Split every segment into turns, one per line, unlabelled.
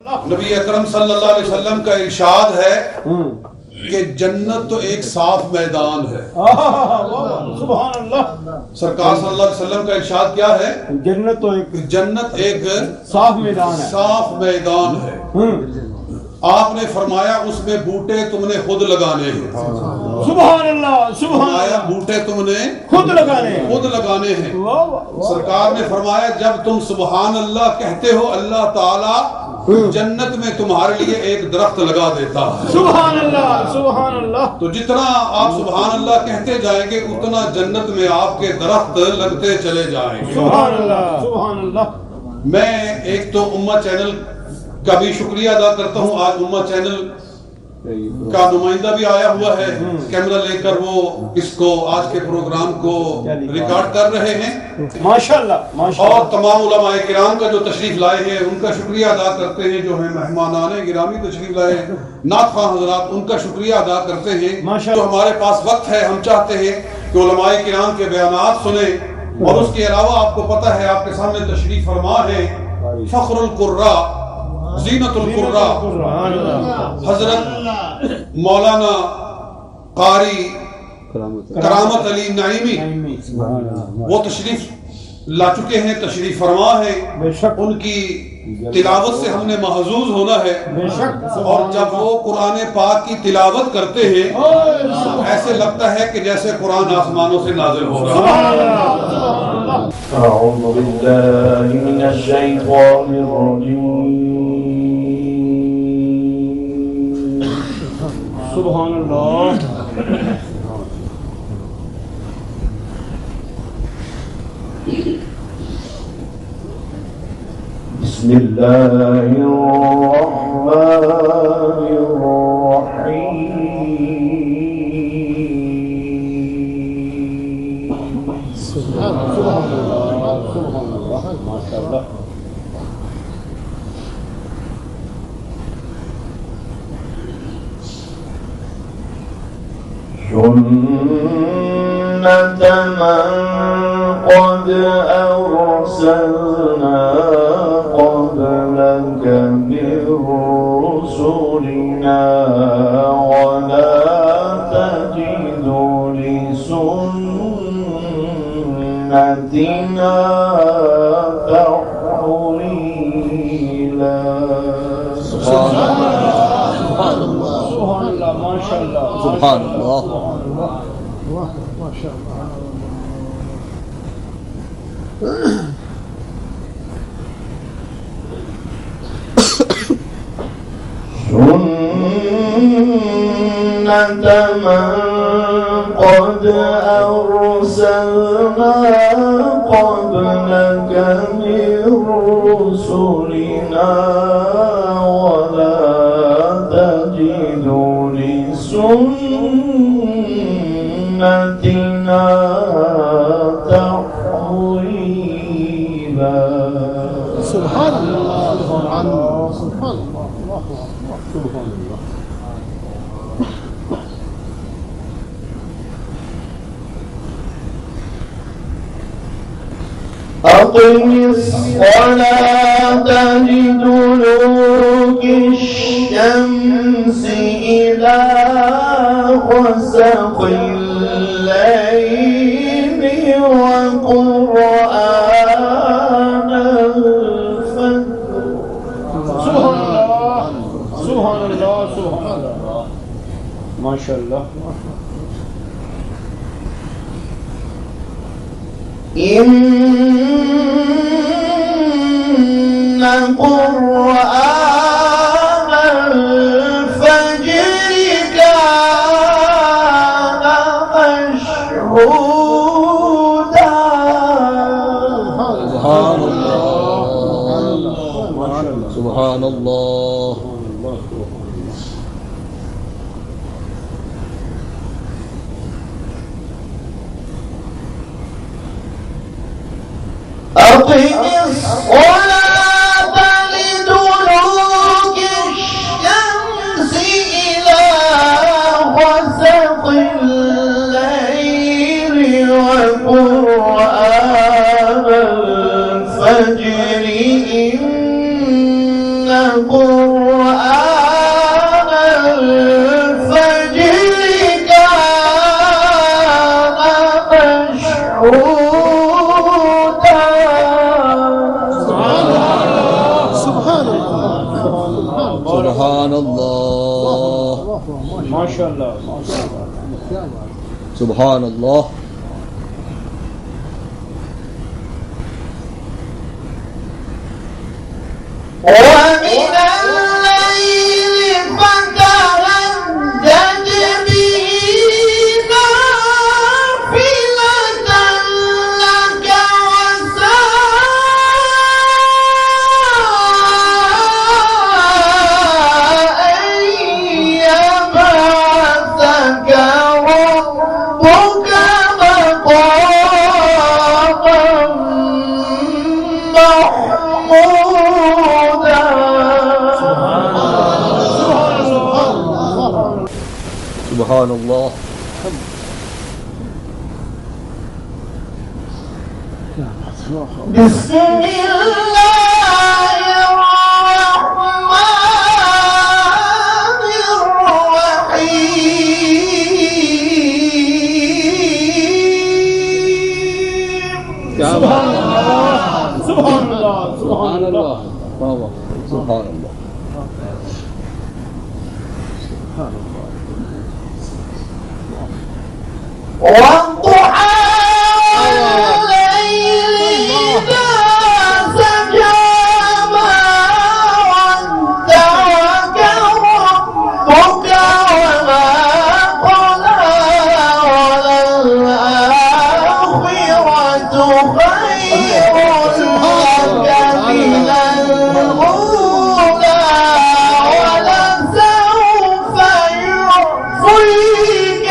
نبی اکرم صلی اللہ علیہ وسلم کا ارشاد ہے کہ جنت تو ایک صاف میدان ہے.
سبحان اللہ.
سرکار صلی اللہ علیہ وسلم کا ارشاد کیا ہے؟ جنت ایک
صاف میدان ہے.
صاف میدان ہے. آپ نے فرمایا اس میں بوٹے تم نے خود لگانے ہیں.
سبحان اللہ. سبحان اللہ.
بوٹے تم نے
خود لگانے
ہیں. سرکار نے فرمایا جب تم سبحان اللہ کہتے ہو اللہ تعالی جنت میں تمہارے لیے ایک درخت لگا دیتا ہے.
سبحان اللہ. سبحان اللہ.
تو جتنا آپ سبحان اللہ کہتے جائیں گے اتنا جنت میں آپ کے درخت لگتے چلے جائیں گے.
سبحان اللہ. سبحان اللہ.
میں ایک تو امہ چینل کا بھی شکریہ ادا کرتا ہوں. آج امہ چینل کا نمائندہ بھی آیا ہوا ہے کیمرہ لے کر، وہ اس کو آج کے پروگرام کو ریکارڈ کر رہے ہیں.
ماشاءاللہ.
اور تمام علماء کرام کا جو تشریف لائے ہیں ان کا شکریہ ادا کرتے ہیں. جو ہیں مہمانان گرامی تشریف لائے ہیں، نعت خواہ حضرات، ان کا شکریہ ادا کرتے ہیں. تو ہمارے پاس وقت ہے، ہم چاہتے ہیں کہ علماء کرام کے بیانات سنیں. اور اس کے علاوہ آپ کو پتہ ہے آپ کے سامنے تشریف فرما ہے فخر القراء، زینت القراء، حضرت مولانا قاری کرامت علی نعیمی، وہ تشریف لا چکے ہیں، تشریف فرما ہے. ان کی تلاوت سے ہم نے محظوظ ہونا ہے. اور جب وہ قرآن پاک کی تلاوت کرتے ہیں تو ایسے لگتا ہے کہ جیسے قرآن آسمانوں سے نازل ہو رہا ہے.
اعوذ باللہ من الشیطان الرجیم.
سبحان اللہ.
بسم اللہ الرحمن الرحیم.
سبحان اللہ. سبحان اللہ. ماشاءاللہ.
سنة من قد أرسلنا قبلك من رسلنا ولا تجد لسنتنا تحويلا.
سبحان اللہ. ماشاءاللہ.
سبحان اللہ.
سنة من قد أرسلنا قبلك من رسلنا ولا تجد لسنتنا تحويلا.
سبحان اللہ. سبحان اللہ. سبحان اللہ. سبحان اللہ.
أقم الصلاة لدلوك الشمس إلى غسق الليل وقرآن الفجر.
سبحان اللہ. سبحان اللہ. سبحان اللہ. ماشاءاللہ.
إن قرآن الفجر كان مشهودا.
سبحان اللہ. سبحان اللہ.
أقم الصلاة لدلوك الشمس إلى غسق الليل وقرآن الفجر إن قرآن قرآن الفجر كان مشهودا
سبحان الله
سبحان الله
ما شاء الله
سبحان الله
ومن الليل فتهجد به نافلة لك عسى أن يبعثك ربك مقاما محمودا.
سبحان الله
بسم الله الرحمن الرحيم.
سبحان الله سبحان الله سبحان الله
بابا سبحان الله
والضحى والليل إذا سجى ما ودعك ربك وما قلى وللآخرة خير لك من الأولى ولسوف يعطيك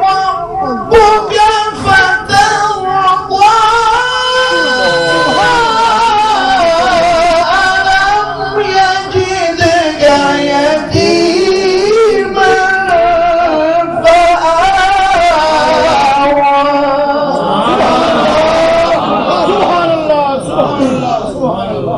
ربك فترضى. ألم يجدك يتيما
سبحان الله سبحان الله سبحان الله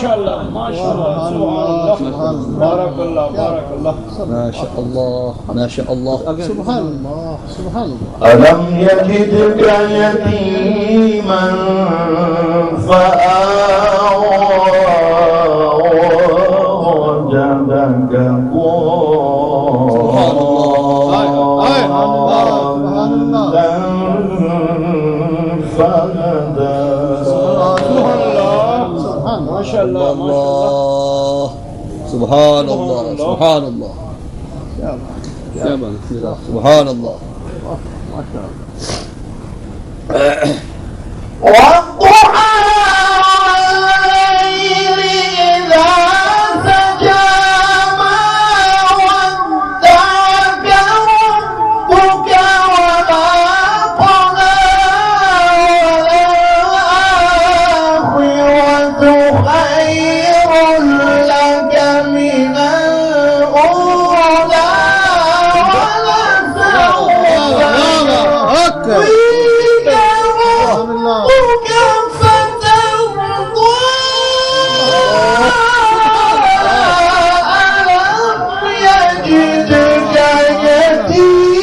شاء الله ما شاء الله سبحان الله بارك الله بارك الله
ما شاء الله ما شاء الله
سبحان الله سبحان الله
ألم يجدك يتيما فآوى ووجدك ضالا فهدى.
سبحان الله ما شاء الله ما شاء الله
الله سبحان الله سبحان الله سبحان الله
والضحى والليل إذا سجى ما ودعك ربك وما قلى وللآخرة خير لك من الأولى ولسوف يعطيك ربك فترضى. ألم يجدك يتيما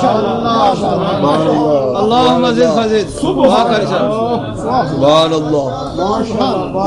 شاء الله
اللهم زد فزد
سبحان
سبحان الله
الله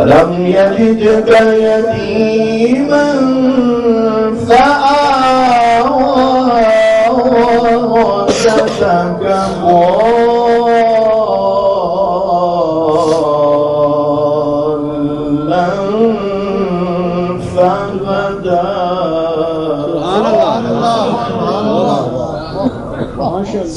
ألم يجدك يتيما فآوى ووجدك ضالا فهدى.
ما شاء الله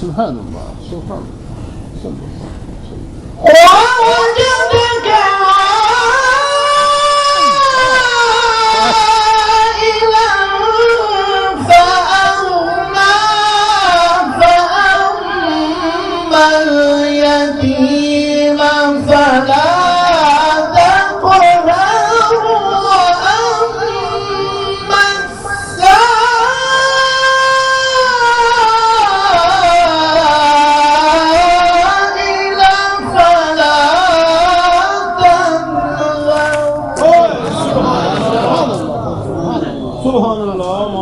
سبحان الله سبحان الله
ووجدك عائلا فأغنى فأما اليتيم فلا تقهر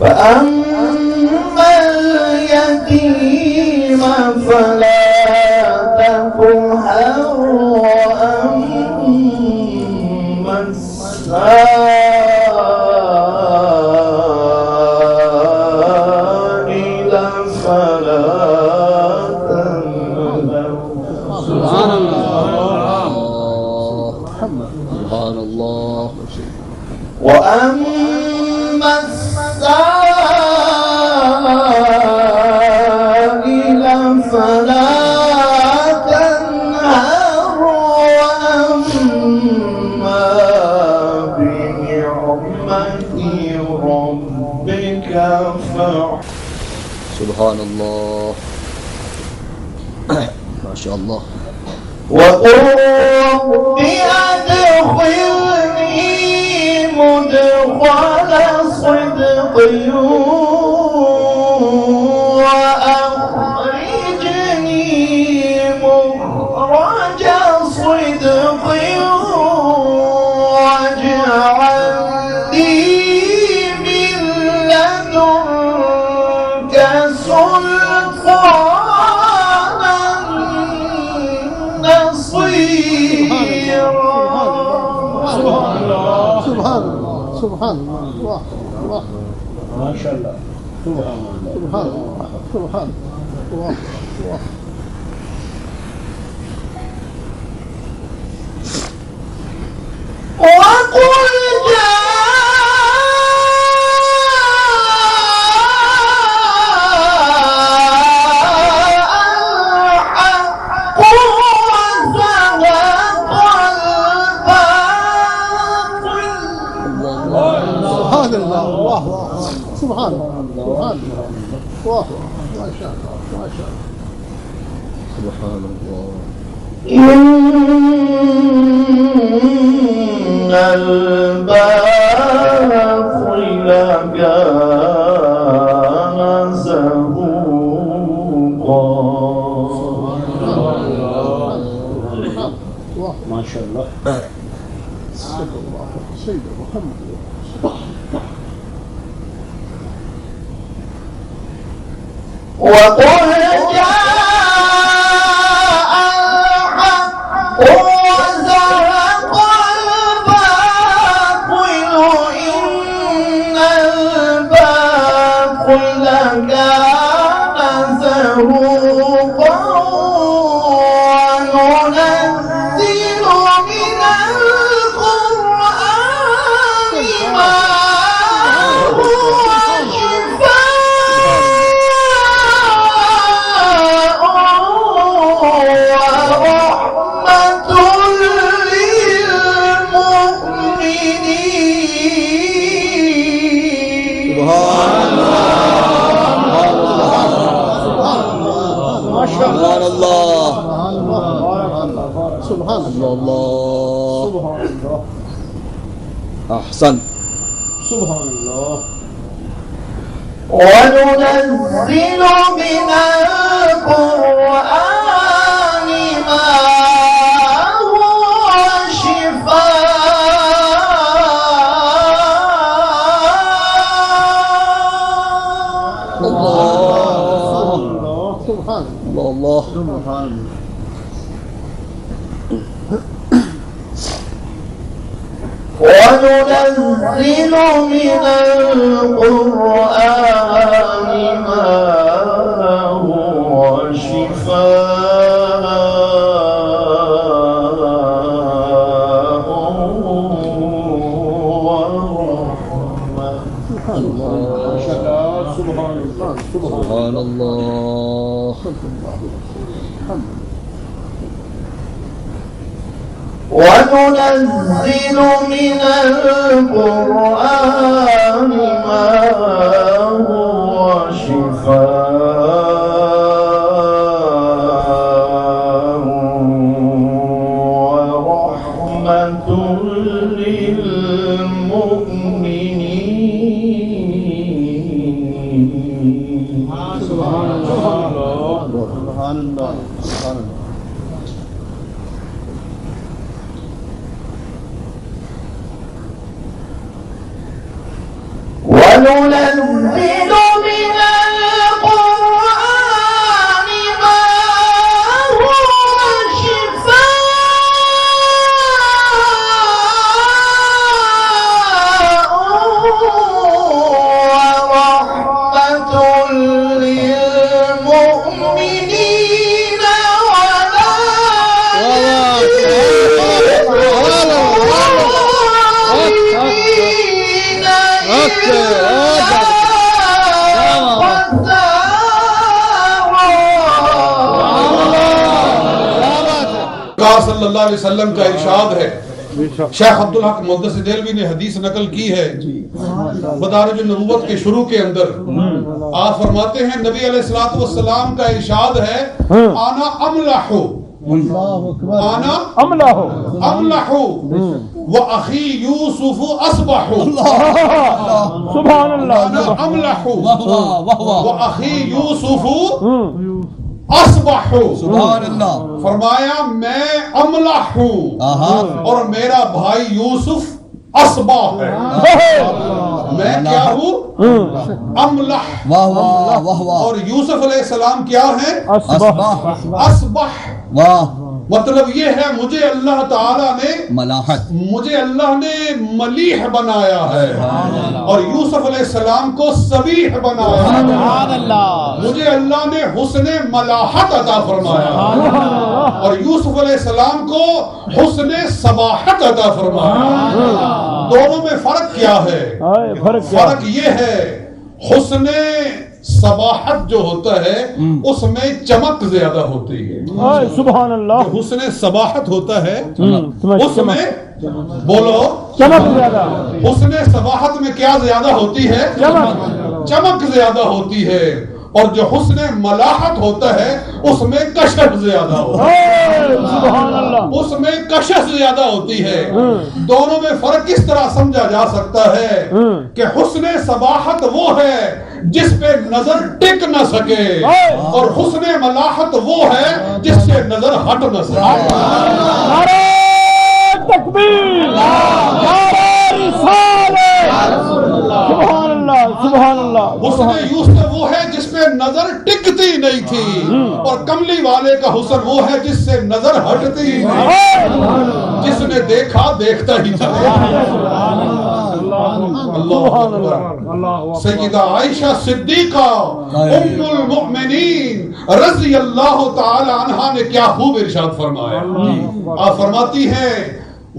فأما اليتيم فلا تقهر وأما السائل فلا تنهر
سبحان الله سبحان الله
وأما السائل فلا تنهر وأما بنعمة ربك
سبحان الله ما شاء الله
وقل رب أدخلني مدخل صدق وأخرجني مخرج صدق واجعل لي من لدنك سلطانا نصيرا
سبحان الله ما شاء الله سبحان الله
وقل جاء الحق وزهق الباطل
سبحان الله سبحان الله ما شاء الله
سبحان الله
إن الباطل كان زهوقا
ما شاء الله سيدنا محمد
وقل جاء الحق وزهق الباطل إن الباطل كان زهوقا وننزل من القرآن ما هو
سبحان الله
سبحان
الله
سبحان الله
أحسن
سبحان الله
وننزل من القرآن ما هو شفاء
الله
سبحان
الله
سبحان
وننزل من القرآن ما هو شفاء ورحمة
سبحان الله
وننزل من القرآن ما هو شفاء ورحمة للمؤمنين
سبحان الله سبحان الله
وننزل من القرآن ما هو شفاء ورحمة للمؤمنين ولا
صلی اللہ علیہ وسلم کا ارشاد ہے، شیخ عبدالحق مقدس دہلوی نے حدیث نقل کی ہے مدارج النبوت کے شروع کے اندر، آپ فرماتے ہیں نبی علیہ الصلوۃ والسلام کا ارشاد ہے انا املح انا املح واخی یوسف اصبح،
سبحان اللہ،
انا املح واخی یوسف اصبح،
سبحان اللہ،
فرمایا میں املح ہوں اور میرا بھائی یوسف اصبح ہے، میں کیا ہوں املح،
واہ واہ واہ واہ،
اور یوسف علیہ السلام کیا ہیں اصبح،
واہ،
مطلب یہ ہے مجھے اللہ تعالیٰ نے
ملاحت،
مجھے اللہ نے ملیح بنایا ہے اور یوسف علیہ السلام کو صبیح بنایا ہے، مجھے اللہ نے حسن ملاحت عطا فرمایا اور یوسف علیہ السلام کو حسن صباحت عطا فرمایا۔ دونوں میں فرق کیا ہے؟ فرق یہ ہے حسن صباحت جو ہوتا ہے اس میں چمک زیادہ ہوتی ہے،
سبحان اللہ،
حسن صباحت ہوتا ہے اس میں بولو
چمک زیادہ،
حسن صباحت میں کیا زیادہ ہوتی ہے؟ چمک زیادہ ہوتی ہے، اور جو حسن ملاحت ہوتا ہے اس میں کشش زیادہ ہوتا ہے،
سبحان اللہ،
اس میں کشش زیادہ ہوتی ہے۔ دونوں میں فرق کس طرح سمجھا جا سکتا ہے کہ حسن صباحت وہ ہے جس پہ نظر ٹک نہ سکے اور حسن ملاحت وہ ہے جس سے نظر ہٹ نہ سکے۔
نعرہ تکبیر، نعرہ رسالت، سبحان اللہ، سبحان اللہ،
حسن یوسف وہ ہے جس پہ نظر ٹکتی نہیں تھی اور کملی والے کا حسن وہ ہے جس سے نظر ہٹتی نہیں، جس نے دیکھا دیکھتا ہی چلا۔ اللہ اکبر۔ سیدہ عائشہ صدیقہ ام المؤمنین رضی اللہ تعالی عنہا نے کیا خوب ارشاد فرمایا، آپ فرماتی ہیں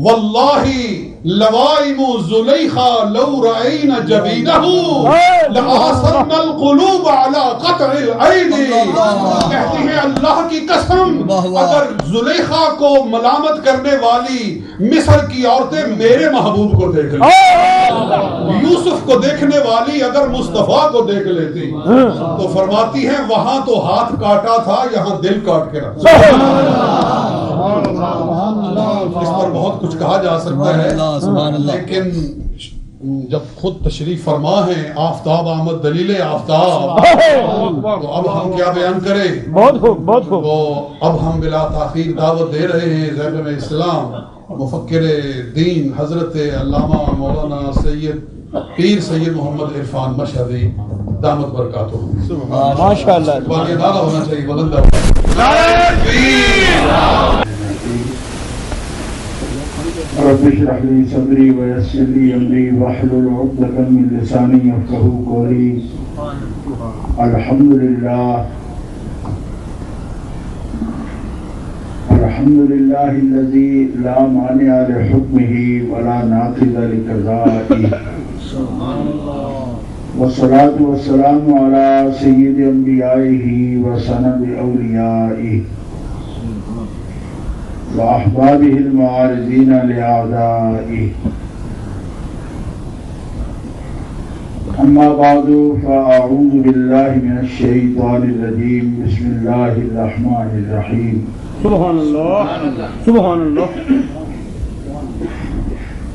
واللہ لوائم زلیخا لو رأینا جبینہو لآثرنا القلوب علی قطع العین، کہتی ہیں اللہ کی قسم اگر زلیخا کو ملامت کرنے والی مصر کی عورتیں میرے محبوب کو دیکھ لیں، یوسف کو دیکھنے والی اگر مصطفیٰ کو دیکھ لیتی تو فرماتی ہیں وہاں تو ہاتھ کاٹا تھا یہاں دل کاٹ کے رکھا۔ اس پر بہت کچھ کہا جا سکتا ہے لیکن جب خود تشریف فرما ہے آفتاب آمد دلیل آفتاب تو اب ہم کیا بیان کریں؟
بہت خوب، بہت خوب،
تو اب ہم بلا تاخیر دعوت دے رہے ہیں زیب اسلام مفکر دین حضرت علامہ مولانا سید پیر سید محمد عرفان مشہدی دامت برکاتہ،
ماشاء اللہ،
باقی نعرہ ہونا چاہیے بلندہ۔
رب اشرح لي صدري ويسر لي امري واحلل عقدة من لساني يفقهوا قولي۔ الحمد لله الذي لا مانع لحكمه ولا ناقض لقضائه، والصلاة والسلام على سيد انبيائه وسند اوليائه وأحبابه المعارضين لأعدائه، أما بعد فأعوذ بالله من الشيطان الرجيم، بسم الله الرحمن الرحيم۔
سبحان اللہ، سبحان اللہ،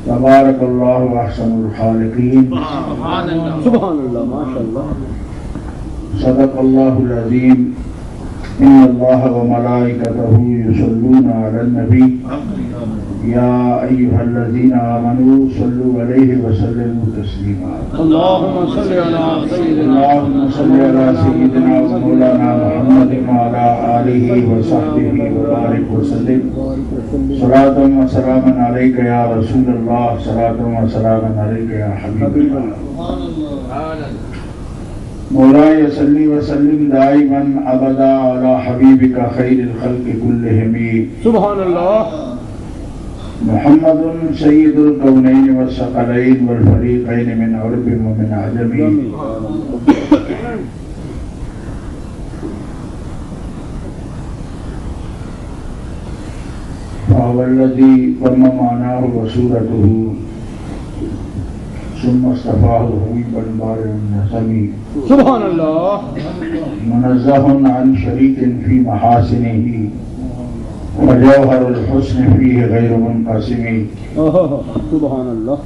تبارك الله أحسن الخالقين،
سبحان اللہ، ماشاء اللہ،
صدق الله العظيم، إن الله وملائكته يصلون على النبي يا أيها الذين آمنوا صلوا عليه وسلموا تسليما
اللهم صل على سيدنا
اللهم صل على سيدنا ومولانا محمد وعلى آله وصحبه وبارك وسلم صلاة وسلاما عليك يا رسول الله صلاة وسلاما عليك يا حبيب الله مولاي صل وسلم دائما ابدا على حبيبك خير الخلق كلهم
سبحان اللہ
محمد سيد الكونين والثقلين والفريقين من عرب ومن عجم فهو الذي ضم معناه وصورته ثم اصطفاه حبيبا بارئا النسم
سبحان اللہ
منزه عن شريك في محاسنه وجوهر الحسن فيه غير منقسم
سبحان اللہ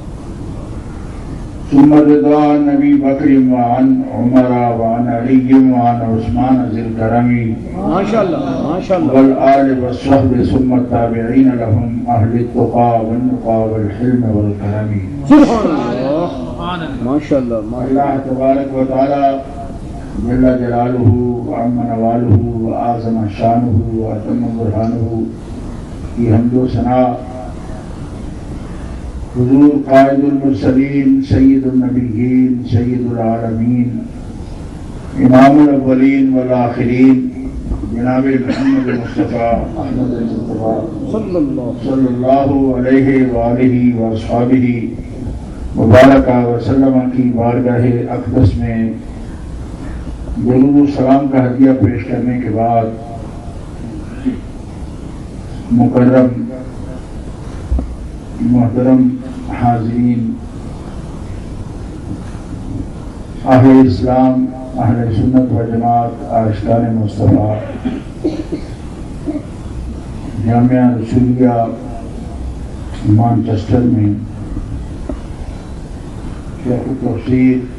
ثم رضا عن ابي بكر وعن عمر وعن علي وعن عثمان ذي الكرم
ماشاء اللہ ماشاء اللہ
والآل والصحب ثم التابعين لهم أهل التقى والنقى والحلم والكرم
سبحان اللہ ماشاء اللہ
اللہ تبارک و تعالی جل جلالہ وعم نوالہ وآزم شانہ واتم برہانہ کی حمد و ثنا حضور قائد المرسلین سید النبیین سید العالمین امام الاولین والآخرین جناب محمد مصطفیٰ احمد المصطفیٰ صلی اللہ علیہ وآلہ واصحابہ مبارکہ وسلم کی بارگاہ اقدس میں درود و سلام کا ہدیہ پیش کرنے کے بعد مکرم محترم حاضرین اہل اسلام اہل سنت و جماعت عاشقان مصطفیٰ جامعہ رسولیہ مانچسٹر میں شیخ التفسیر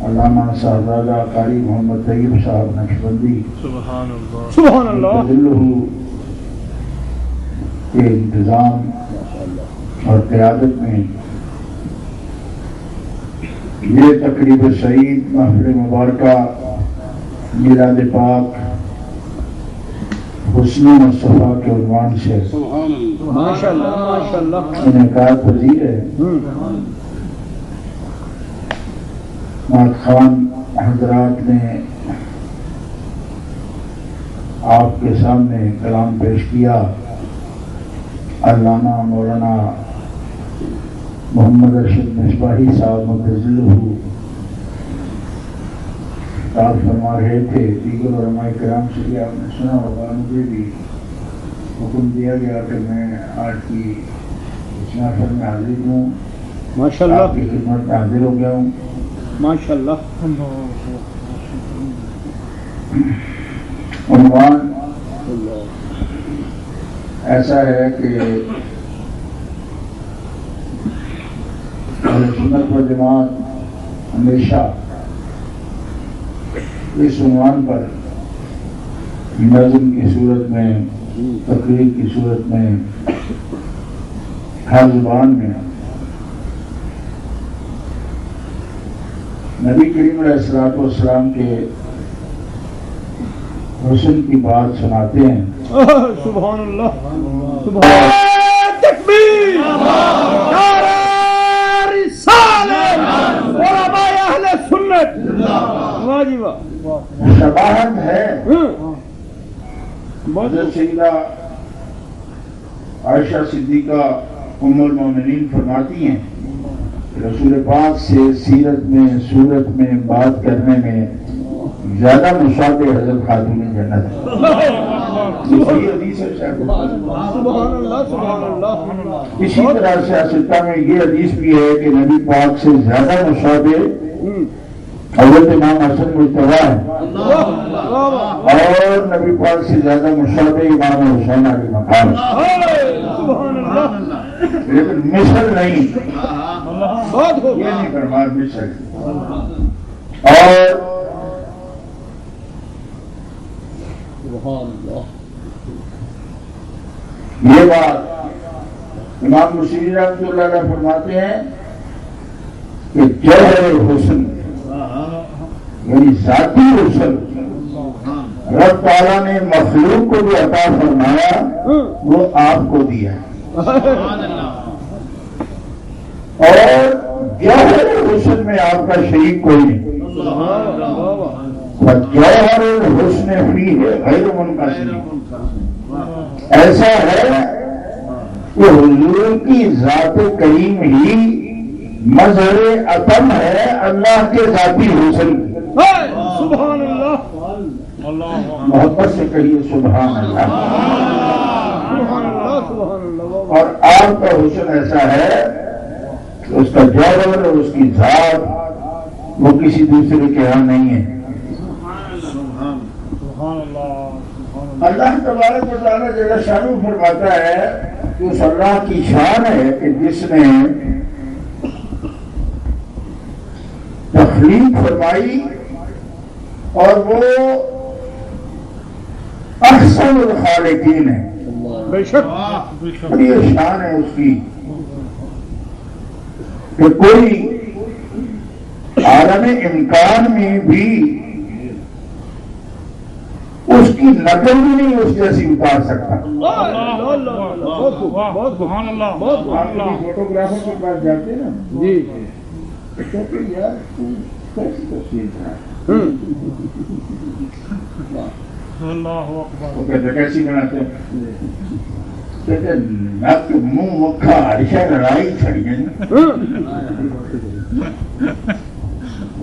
علامہ صاحبزادہ قاری محمد طیب صاحب نقشبندی
سبحان اللہ
کے انتظام اور قیادت میں یہ تقریب سعید محفل مبارکہ میلاد پاک حسن مصطفیٰ کے عنوان سے
ماشاء اللہ ماشاء اللہ
انعقاد پذیر ہے نعت خوان حضرات نے آپ کے سامنے کلام پیش کیا علامہ مولانا محمد ارشد مصباحی صاحب مدظلہ خطاب فرما رہے تھے دیگر علماء کرام سے بھی آپ نے سنا ہوگا مجھے بھی حکم دیا گیا کہ میں آج کی اس محفل میں حاضر ہوں
ماشاء اللہ
آپ کی خدمت میں حاضر ہو گیا ہوں
ماشاء اللہ
عنوان ایسا ہے کہ اہل سنت و جماعت ہمیشہ اس عنوان پر نظم کی صورت میں تقریر کی صورت میں ہر زبان میں نبی کریم علیہ السلام کے حسن کی بات سناتے ہیں
سبحان اللہ سبحان تکبیر نعرہ رسالت علماء اہل سنت واہ جی واہ
شباہت ہے حضرت سیدہ عائشہ صدیقہ ام المومنین فرماتی ہیں رسول پاک سے سیرت میں صورت میں بات کرنے میں زیادہ مشابہ حضرت خاتون جنت ہے
سبحان اللہ سبحان اللہ
اسی طرح سیاستہ میں یہ حدیث بھی ہے کہ نبی پاک سے زیادہ مشابہ حضرت امام حسن مجتبیٰ ہے اور نبی پاک سے زیادہ مشابہ امام حسین علیہ مقام لیکن مثل نہیں یہ نہیں فرمایا مثل اور
سبحان اللہ.
یہ بات امام بصیری رحمۃ اللہ علیہ فرماتے ہیں کہ جوہر حسن یعنی ذاتی حسن رب تعالیٰ نے مخلوق کو جو عطا فرمایا وہ آپ کو دیا اور جوہر حسن میں آپ کا شریک کوئی نہیں. جوہر حسن فیہ غیر منقسم. ایسا ہے کہ حضور کی ذات کریم ہی مظہر عطم ہے اللہ کے ذاتی حسن.
سبحان اللہ.
محبت سے کہیے سبحان اللہ. اور آپ کا حسن ایسا ہے کہ اس کا جوہر اور اس کی ذات وہ کسی دوسرے کے ہاں نہیں ہے. اللہ تبارک و تعالیٰ جل شانہ فرماتا ہے کہ اس اللہ کی شان ہے کہ جس نے تخلیق فرمائی اور وہ احسن الخالقین ہے.
بے شک
اور یہ شان ہے اس کی کہ کوئی عالم امکان میں بھی اس کی نقل بھی نہیں اس جیسی اتار سکتا. فوٹوگرافر کے پاس جاتے ہیں نا
جی
کہتے یار تو کیسی تصویر ہے وہ کہتے کیسی بناتے ہیں کہتے نک منہ مکھا ہرشا لڑائی چھڑی ہے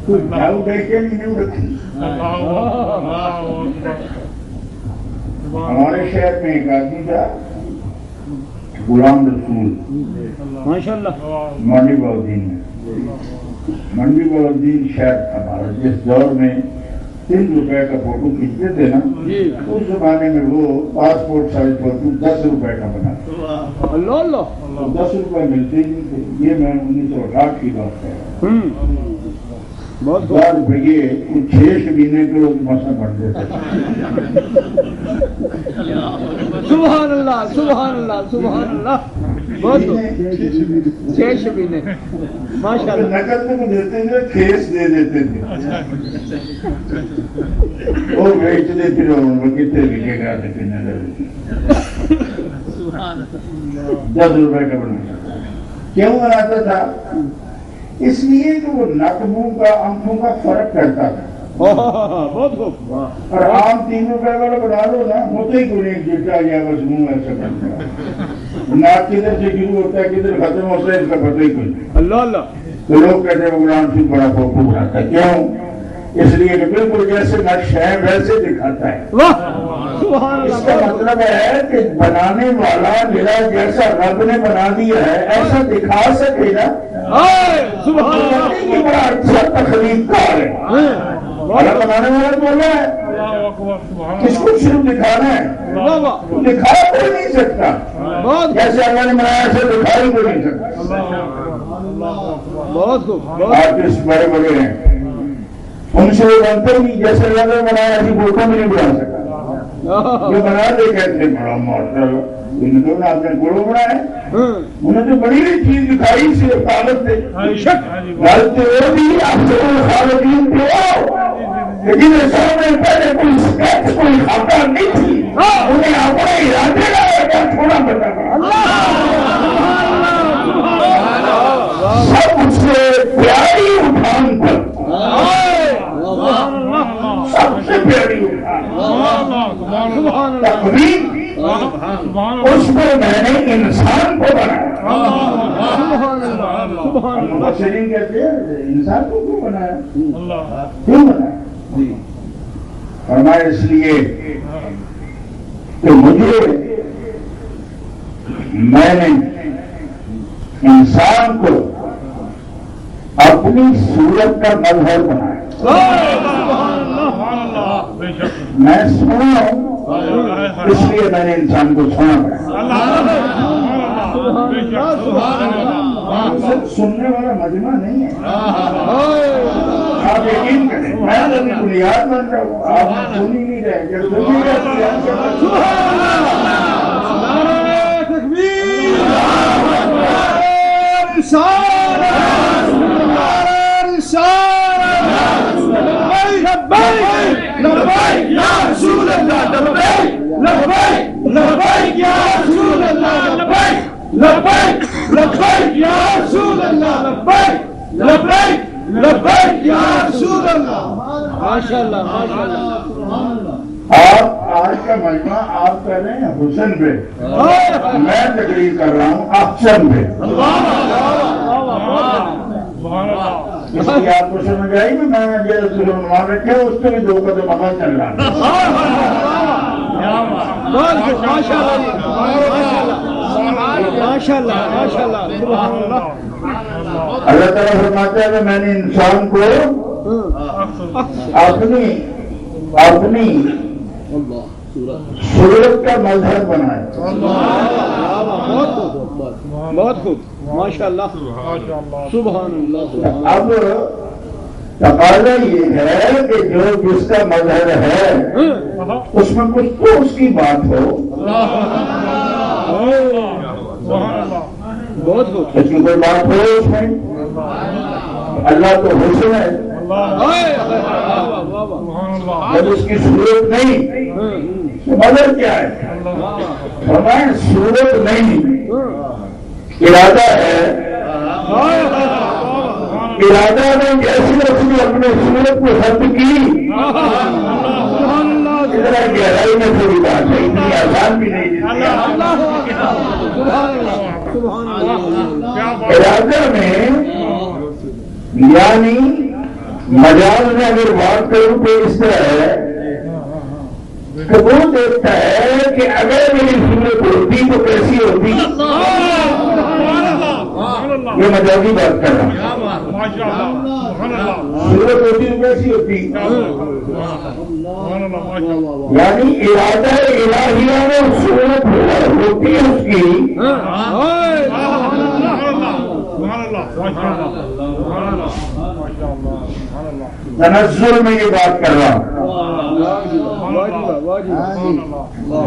کوئی جاؤ دیکھ کے نہیں رکھی. ہمارے شہر میں ایک آدمی تھا غلام رسول
ماشاء اللہ.
منڈی بہدین میں منڈی بہدین شہر ہمارا جس دور میں 3 روپے کا فوٹو کھینچتے تھے نا اس زمانے میں وہ پاسپورٹ سائز فوٹو 10 روپے کا بنا.
اللہ اللہ.
10 روپے ملتے ہی نہیں تھے. یہ میں 1960 کی بات کر رہا ہوں.
بہت
10 روپئے کچھ 6 مہینے کے لوگ مسئلہ بڑھ دیتے.
سبحان اللہ سبحان اللہ سبحان اللہ. بہت 6 مہینے ماشاء اللہ.
نقد میں دیتے تھے کھیس دے دیتے تھے وہ بیچتے پھر کتنے لکھے گا 10 روپے کا بناتا تھا. کیوں بناتا تھا؟ اس لیے کہ وہ نک منہ کا آنکھوں کا فرق کرتا تھا.
بہت خوب.
اور عام 3 روپے والا بنا لو نا ہوتے ہی کوئی ایک جھٹکا یا بس منہ ایسا کرتا ہے. ناک کدھر سے شروع ہوتا ہے کدھر ختم ہوتا ہے اس کا پتہ ہی کوئی نہیں.
اللہ اللہ.
تو لوگ کہتے ہیں غلام سے بڑا فوٹو بناتا ہے. کیوں؟ اس لیے کہ بالکل جیسے نقش ہے ویسے دکھاتا ہے. اس کا مطلب ہے کہ بنانے والا میرا جیسا رب نے بنا دیا ہے ایسا دکھا سکے نا. یہ بڑا اچھا تخلیق کار ہے. بڑا بنانے والا بول رہا ہے کس کو صرف دکھانا ہے. دکھا کوئی نہیں سکتا جیسے اللہ نے بنایا ایسے دکھا ہی کوئی نہیں سکتا. آرٹسٹ بڑے بڑے ہیں ان سے وہ بنتے نہیں جیسے اللہ نے بنایا ایسی فوٹو میں نہیں بنا سکتا. جو بنا دے کہتے ہیں بڑا ماڈل آپ نے گڑو بنایا انہیں تو بڑی چیز دکھائی سے غالب تھے غالب تھے وہ بھی آپ سے خالدین تھے لیکن سامنے پہلے کوئی اسکیچ کوئی خاکہ نہیں تھی انہیں اپنے ارادے کا تھوڑا بتا سب سے پیاری اٹھان پر سب سے پیاری اٹھان تقریب اس میں میں نے انسان کو بنایا. مفسرین کہتے ہیں انسان کو کیوں بنایا کیوں بنایا فرمایا اس لیے کہ مجھے میں نے انسان کو اپنی صورت کا مظہر بنایا. میں سونا ہوں اس لیے میں نے انسان کو سونا بنایا. سننے والا مجمع نہیں ہے. آپ یقین کریں میں ابھی بنیاد بن رہا ہوں, آپ سن ہی نہیں رہے. جب سن ہی آپ آج کا مجمع آپ کہہ رہے ہیں حسن پہ, میں تقریر کر رہا ہوں احسن پہ. اس کی آپ کو سمجھ آئی کہ میں نے جو عنوان رکھے اس پہ بھی 2 قدم آگے چل رہا ہے. اللہ تعالیٰ فرماتا ہے کہ میں نے انسان کو اپنی صورت کا مظہر بنایا.
بہت خوب ماشاء اللہ سبحان اللہ.
اب تقاضا یہ ہے کہ جو جس کا مظہر ہے اس میں کچھ تو اس کی بات ہو.
بہت خوب.
اس کی کوئی بات ہو اس میں. اللہ تو حسن ہے, جب اس کی صورت نہیں تو مظہر کیا ہے؟ فرمائیں صورت نہیں, ارادہ ہے. ارادہ نے جیسی اس نے اپنے صورت کو ختم کی, اتنا گہرائی میں تھوڑی بات ہے, اتنی آسان بھی نہیں. ارادہ میں یعنی مجاز میں اگر بات کروں تو اس طرح ہے کہ وہ دیکھتا ہے کہ اگر میری صورت ہوتی تو کیسی ہوتی. یہ مجازی بات کر رہا ہوں. صورت ہوتی تو کیسی ہوتی, یعنی ارادہ الہیہ میں صورت ہوتی ہے اس کی. تنزل میں یہ بات کر رہا ہوں,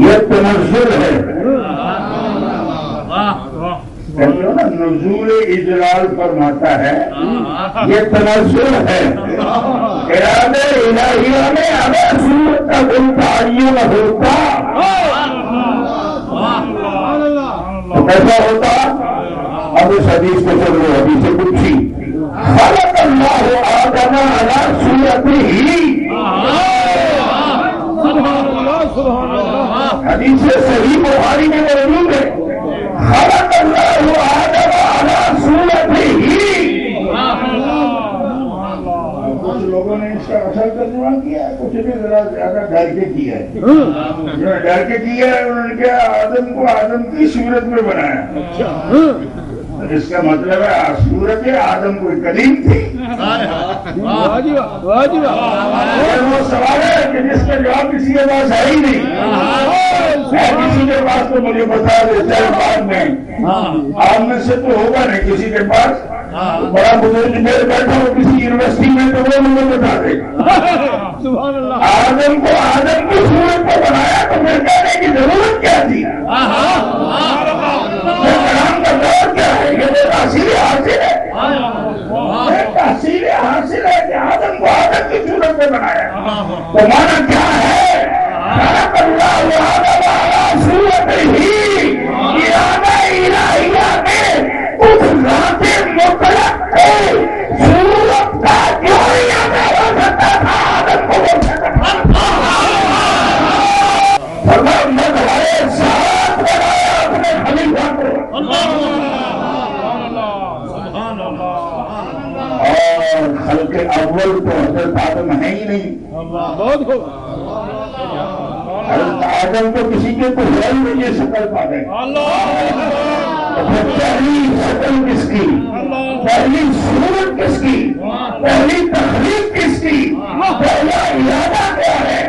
یہ تنزل ہے. نزول اجلال فرماتا ہے, یہ تنزل ہے. ارادہ الہیہ میں اگر صورت کا کوئی تعین ہوتا تو کیسا ہوتا؟ اب اس حدیث کو سن لو, حدیث قدسی خلق اللہ آدم علی صورتہ. حدیث صحیح بخاری میں موجود ہے, خلق اللہ آدم علی صورتہ. کچھ لوگوں نے اس کا اثر ترجمہ کیا ہے, کچھ نے ذرا زیادہ ڈر کے کیا ہے. انہوں نے ڈر کے کیا ہے, انہوں نے کیا آدم کو آدم کی صورت میں بنایا. اس کا مطلب ہے صورت آدم کوئی قدیم تھی. وہ سوال ہے کہ جس کا جواب کسی کے پاس ہے ہی نہیں. کسی کے پاس تو مجھے بتا دیتا ہے بعد میں, آپ میں سے تو ہوگا نہیں کسی کے پاس. بڑا بزرگ میرے بیٹھا ہو کسی یونیورسٹی میں تو وہ مجھے بتا دے گا. آدم کو آدم کی صورت کو بنایا تو پھر کہنے کی ضرورت کیا تھی؟ کلام کا دور کیا ہے؟ یہ تو تحصیل حاصل ہے. تحصیل حاصل ہے کہ آدم کو آدم کی صورت میں بنایا. تو مانا کیا ہے؟ خلق اللہ آدم علی صورتہ. ارادہ الہیہ میں اس ذات مطلق ہے صورت کا جو ارادہ ہو سکتا تھا آدم کو ہو سکتا تھا. فرمایا مظہر ساتھ بنایا اپنے خلیفہ کو. اور خلق اول تو حضرت آدم ہے ہی نہیں. حضرت آدم کو کسی کے تو ہے ہی نہیں, یہ شکل پا گئے. پہلی شکل کس کی, پہلی صورت کس کی, پہلی تخلیق کس کی, پہلا ارادہ کیا ہے,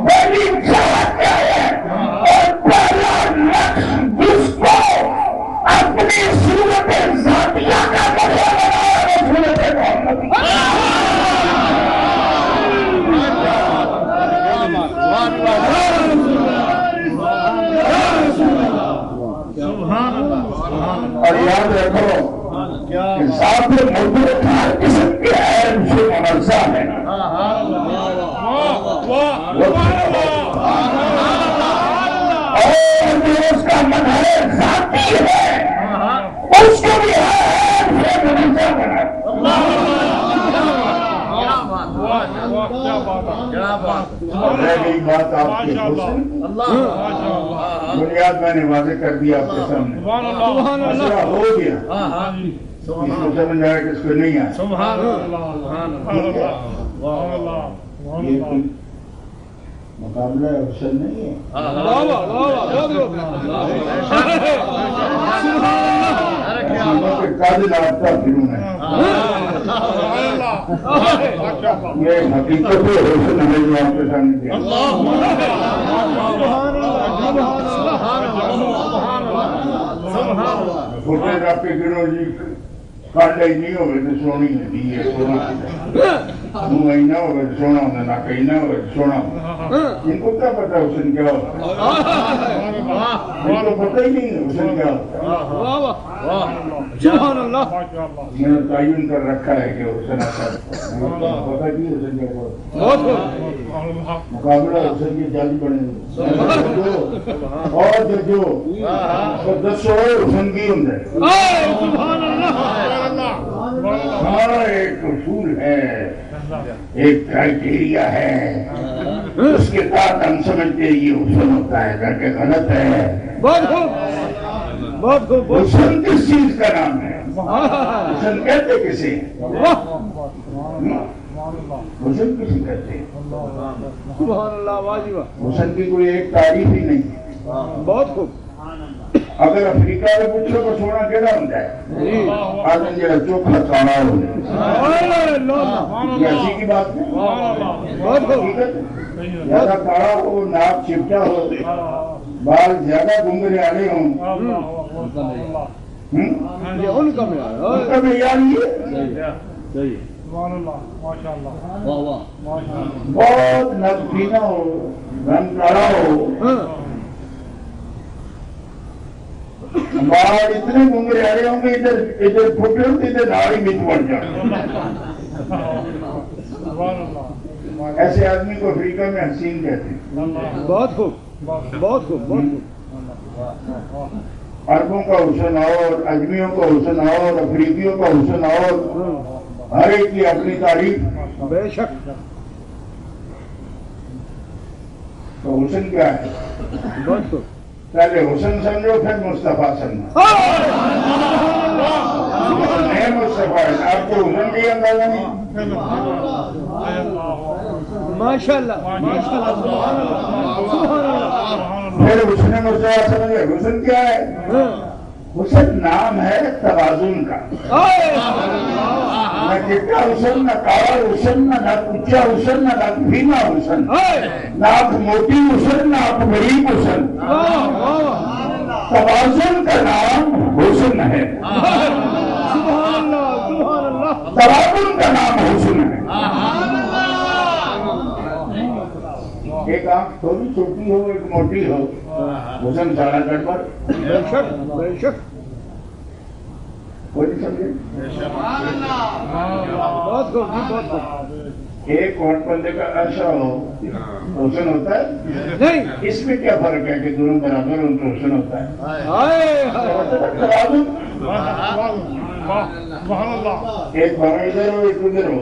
پہلی چاہت کیا ہے, اور پہلا نقش جس کو اپنے اور یاد رکھو کہ صاحب مردود ہر قسم کے عیب سے منزہ ہے اور جو اس کا منہج ذاتی ہے اس کو بھی عیب سے منزہ بنا. رہ گئی بات آپ کے حسن، بنیاد میں نے واضح کر دیا آپ کے سامنے. مسئلہ ہو گیا، اس کو سمجھ آیا کہ اس کو نہیں آیا. یہ کوئی مقابلہ حسن نہیں ہے. قابل آفتہ فنون ہے. یہ حقیقت حسن ہے جو آپ کے سامنے دیا. فوٹیج آپ کے گنو جی کانڈا ہی نہیں ہوگا تو سونی نہیں ہے. سونا منہ ہی نہ ہوگا تو سونا ہونا، نہ کہیں نہ ہوگا تو سونا ہونا. ان کو کیا پتا حسن کیا ہوتا ہے؟ ان کو پتہ ہی نہیں ہے حسن کیا ہوتا ہے. میں نے تعین کر رکھا ہے کہ حسن ایسا پتہ نہیں حسن کیا ہوتا ہے. مقابلہ حسن کی جلد بنے اور جو دسو حسن کی ہوں گے. ہمارا ایک اصول ہے، ایک کرائٹیریا ہے، اس کے بعد ہم سمجھتے ہیں یہ حسن ہوتا ہے، کہ غلط ہے. حسن کس چیز کا نام ہے؟ حسن کہتے کسی حسن کسی کہتے ہیں. حسن کی کوئی ایک تعریف ہی نہیں ہے. بہت خوب. اگر افریقہ میں پوچھو تو سونا کیڑا ہوتا ہے؟ آدمی جڑا چوکھا کالا ہو یہ ایسی کی بات نہیں. زیادہ کالا ہو، ناک چپٹا ہو، بال زیادہ گنگرے آلے ہوں، ان کا معیار یہ بہت نقصینہ ہو، رنگ کالا ہو، بال اتنے گنگرے آ رہے ہوں گے ادھر پھٹے ہوتے ادھر ناڑی مٹ پڑ جائے. ایسے آدمی کو افریقہ میں حسین کہتے ہیں. بہت خوب، بہت خوب. عربوں کا حسن اور اجمیوں کا حسن اور افریقیوں کا حسن اور ہر ایک کی اپنی تعریف. بے شک. تو حسن کیا ہے؟ بہت خوب. پہلے حسن سمجھو پھر مصطفیٰ سمجھو. نہیں مصطفیٰ آپ کو حسن کی اندازہ نہیں. ماشاءاللہ. پھر حسن مصطفیٰ سمجھے. حسن کیا ہے؟ حسن نام ہے توازن کا. نہ چٹا حسن، نہ کالا حسن، نہ اونچا حسن، نہ ناکفینا حسن، نہ آنکھ موٹی حسن، نہ آنکھ بریک حسن. توازن کا نام حسن ہے. توازن کا نام حسن ہے. ایک آنکھ تھوڑی چھوٹی ہو، ایک موٹی ہو، حسن سارا گڑبڑ. بے شک، بے شک. کوئی نہیں سمجھے. ایک کوٹ بندے کا ایسا ہو حسن ہوتا ہے نہیں. اس میں کیا فرق ہے کہ دونوں برابر ہوں تو حسن ہوتا ہے. ایک بڑا ادھر ہو، ایک ادھر ہو،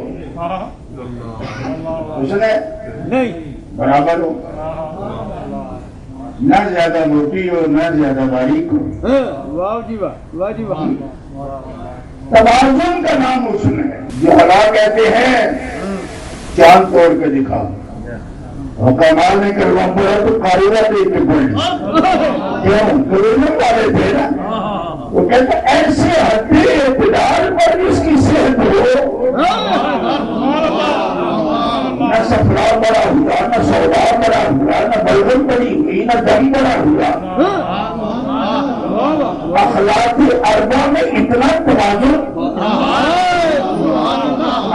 حسن ہے نہیں. برابر ہو، نہ زیادہ موٹی ہو نہ زیادہ باریک ہو. واہ جی واہ، واہ جی واہ. توازن کا نام حسن ہے. جو حلا کہتے ہیں چاند توڑ کے دکھاؤ، حکمال نے کرنا پڑا تو کاروبار دیکھ کے پڑھ کیوں کروڑوں والے تھے نا. وہ کہتے ایسے ہڈی اقتدار پر جس کی صحت ہو، نہ صفرا بڑا ہوا، نہ سودا بڑا ہوا، نہ بلغم بڑی ہوئی، نہ دم بڑا ہوا. اخلاق اربا میں اتنا توازن،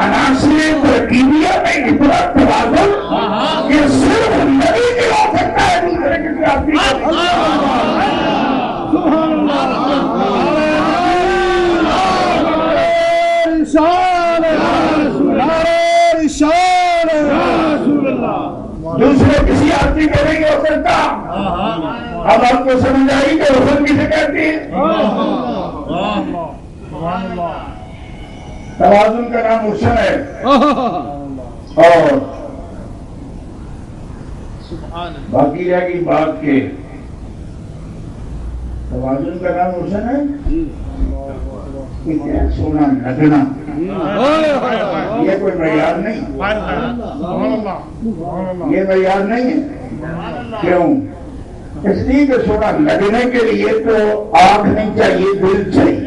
عناصر ترکیبیہ میں اتنا توازن کہ صرف نبی دلا سکتا ہے دوسرے کے خلاف.
رسالت نعرہ رسالت یا رسول اللہ
دوسرے کسی آدمی کو نہیں ہو سکتا. اب آپ کو سمجھ آئی کہ حسن کسے کہتی ہے؟ توازن کا نام حسن ہے. اور باقی رہ گئی بات کے توازن کا نام حسن ہے کہ کیا سونا لگنا یہ کوئی معیار نہیں. یہ معیار نہیں ہے. کیوں؟ اس لیے کہ سونا لگنے کے لیے تو آنکھ نہیں چاہیے، دل چاہیے.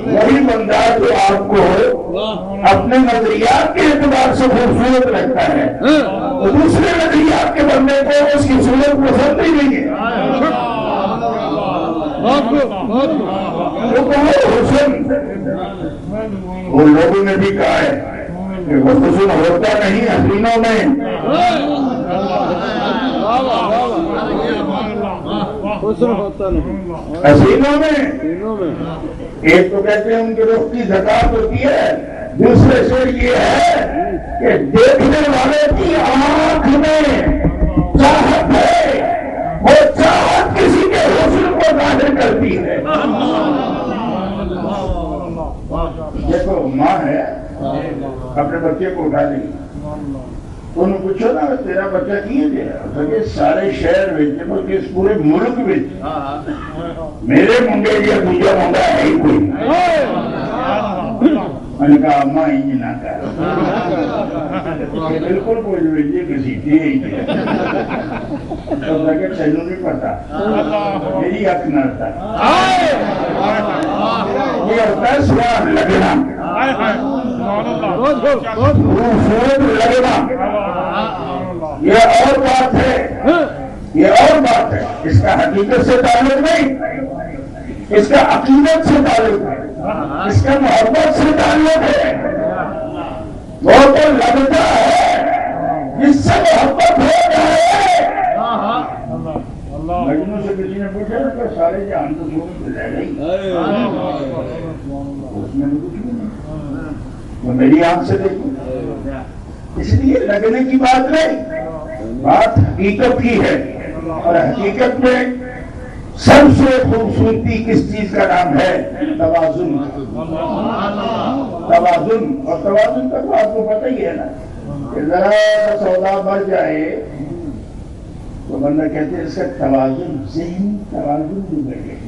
وہی بندہ جو آپ کو اپنے نظریات کے اعتبار سے خوبصورت لگتا ہے، دوسرے نظریات کے بندے کو اس کی صورت پسند ہی نہیں ہے. حسن وہ لوگوں نے بھی کہا ہے کہ وہ حسن ہوتا نہیں حسینوں میں. حسینوں میں ایک تو کہتے ہیں ان کے رخ کی زکات ہوتی ہے، دوسرے سے یہ ہے کہ دیکھنے والے کی آنکھ میں چاہت ہے، وہ چاہت کسی کے حسن کو ظاہر کرتی ہے. دیکھو ماں ہے اپنے بچے کو اٹھا لیں، انہوں پوچھو نا تیرا بچہ کیے دیا سارے شہر بلکہ اس پورے ملک میں میرے منڈے یا دوجا منڈا ہے ہی کوئی. میں نے کہا اماں انج نہ کر بالکل کوئی جو کسی تھی تینوں نہیں پتا میری حق نہ تھا. یہ ہوتا ہے سواد لگنا، خوبصورت لگنا. یہ اور بات ہے، یہ اور بات ہے. اس کا حقیقت سے تعلق نہیں، اس کا عقیدت سے تعلق ہے، اس کا محبت سے تعلق ہے. وہ تو لگتا ہے جس سے محبت ہو جائے. مجنوں سے کسی نے پوچھا کہ سارے جہان تو چھوڑ کے رہ گئی، اس میں کچھ بھی نہیں، وہ میری آنکھ سے دیکھو. اس لیے لگنے کی بات نہیں، بات حقیقت کی ہے. اور حقیقت میں سب سے خوبصورتی کس چیز کا نام ہے؟ توازن. توازن. اور توازن کا تو آپ کو پتہ ہی ہے نا کہ ذرا سودا بڑھ جائے تو بندہ کہتے ہیں اس کا توازن، ذہنی توازن بگڑ گئی.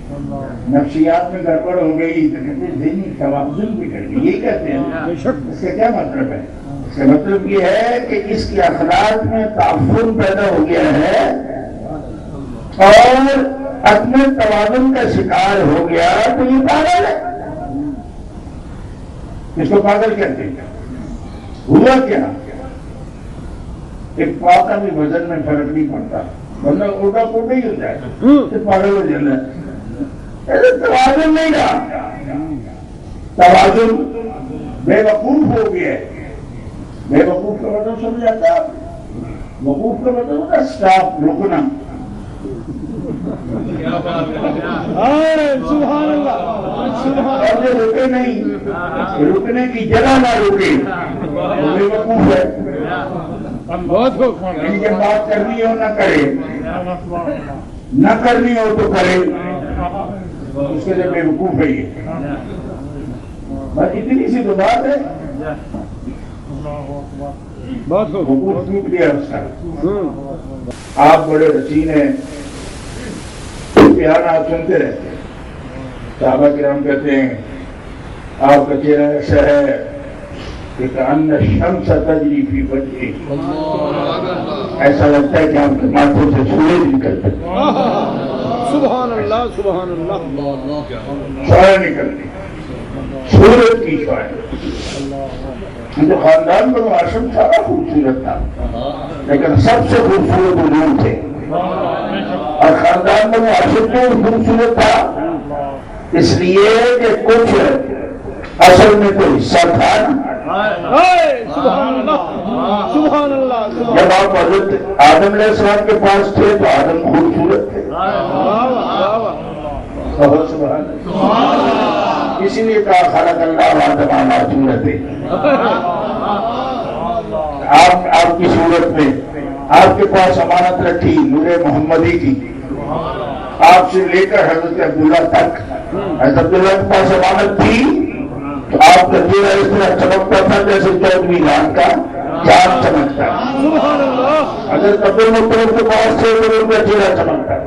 نفسیات میں گڑبڑ ہو گئی تو کہتے ہیں ذہنی توازن بگڑ گئی. یہ کہتے ہیں. اس کا کیا مطلب ہے؟ اس کا مطلب یہ ہے کہ اس کے اخلاق میں تعفن پیدا ہو گیا ہے اور اپنے توازن کا شکار ہو گیا تو یہ پاگل ہے. اس کو پاگل کہتے ہیں. ہوا کیا؟ ایک پاؤں کا بھی وزن میں فرق نہیں پڑتا، بندہ الٹا پوٹا ہی ہوتا ہے تو پاگل ہو جاتا ہے. توازن نہیں رہا. توازن بے وقوف ہو گیا. بے وقوف کا مطلب سمجھ آتا ہے؟ وقوف کا مطلب ہوتا ہے اسٹاپ، رکنا.
سبحان اللہ.
اور جو رکے نہیں، رکنے کی جگہ نہ رکے وہ بے وقوف ہے. ان کے بات کرنی ہو نہ کرے، نہ کرنی ہو تو کرے، اس کے لیے بے وقوف ہے. یہ بس اتنی سی تو بات ہے. وقوف ٹوٹ گیا اس کا. آپ بڑے حسین ہیں، پیار آپ سنتے رہتے ہیں. صحابہ کرام کہتے ہیں آپ کا چہرہ ایسا ہے کہ کأن الشمس تجری فی وجہہ، ایسا لگتا ہے کہ آپ کے ماتھوں سے سورج نکلتے.
سبحان اللہ. سبحان اللہ.
شعاع نکلتی، سورج کی شعاع. جو خاندان بنو ہاشم سارا خوبصورت تھا لیکن سب سے خوبصورت علوم تھے. اور خاندان بنو ہاشم تو خوبصورت تھا اس لیے کہ کچھ اصل میں تو حصہ تھا نا.
سبحان اللہ. سبحان اللہ.
جب آپ حضرت آدم علیہ السلام کے پاس تھے تو آدم خوبصورت تھے. اسی لیے کہا خلق اللہ آدم علی صورتہ، آپ کی صورت میں آپ کے پاس امانت رکھی نور محمدی کی، آپ سے لے کر حضرت عبداللہ تک، حضرت عبداللہ کے پاس امانت تھی تو آپ کا چہرہ اس طرح چمکتا تھا جیسے 14ویں رات کا چاند چمکتا ہے۔ حضرت عبدالمطلب کے پاس سے ان کا چہرہ چمکتا تھا،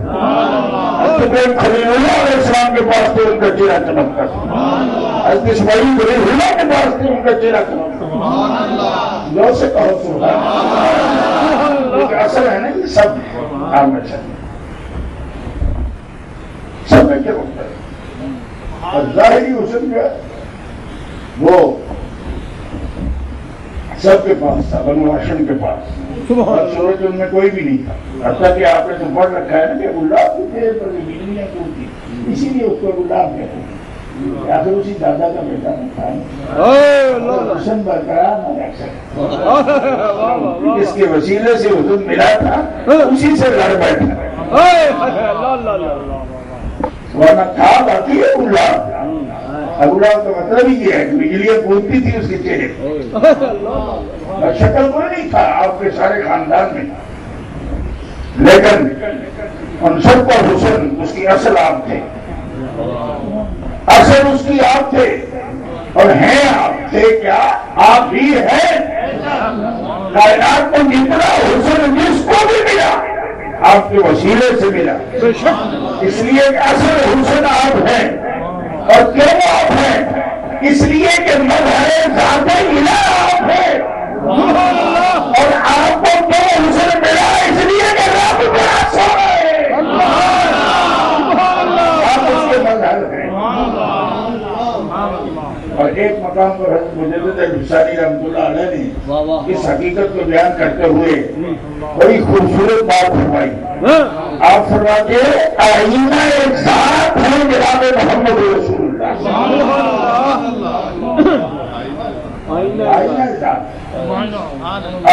حضرت خلیل اللہ علیہ السلام کے پاس سے ان کا چہرہ چمکتا تھا، حضرت اسماعیل خلیل اللہ کے پاس سے ان کا چہرہ چمکتا تھا۔ جو سے کہو سبحان اللہ، لیکن اصل ہے نا یہ سب آپ میں سب میں کیا ہوتا ہے، اور ظاہری حسن جو ہے وہ سب کے پاس تھا، بنو ہاشم کے پاس، اور سورج ان میں کوئی بھی نہیں تھا، حتیٰ کہ آپ نے تو پڑھ رکھا ہے نا کہ گلاب کی تیرے پر بجلیاں ٹوٹی، اسی لیے اس کو گلاب کہتے ہیں، آخر اسی دادا کا بیٹا تھا، حسن برقرار نہ رکھ سکتا، اس کے وسیلے سے حسن ملا تھا، اسی سے لڑ بیٹھا، ورنہ تھا باقی ہے گلاب۔ گلاب کا مطلب ہی یہ ہے کہ بجلیاں کودتی تھی اس کے چہرے پر، شکل کوئی نہیں تھا آپ کے سارے خاندان میں، لیکن ان سب کا حسن اس کی اصل آپ تھے، اصل اس کی آپ تھے، اور ہیں آپ تھے کیا، آپ ہی ہیں۔ کائنات کو جتنا حسن جس کو بھی ملا آپ کے وسیلے سے ملا، اس لیے کہ اصل حسن آپ ہیں، اور کیوں آپ ہیں، اس لیے کہ مظہر ذات الہ آپ ہیں، اور آپ کو کیوں حسن ملا، اس لیے کہ رب بڑا سونا ہے، آپ اس کے مظہر ہیں۔ اور ایک مقام پر حضرت مجدد بشاری رحمۃ اللہ علیہ نے اس حقیقت کو بیان کرتے ہوئے بڑی خوبصورت بات فرمائی، آپ فرماتے آئینہ ایک ذات ہے جناب محمد رسول اللہ، آئینہ ذات،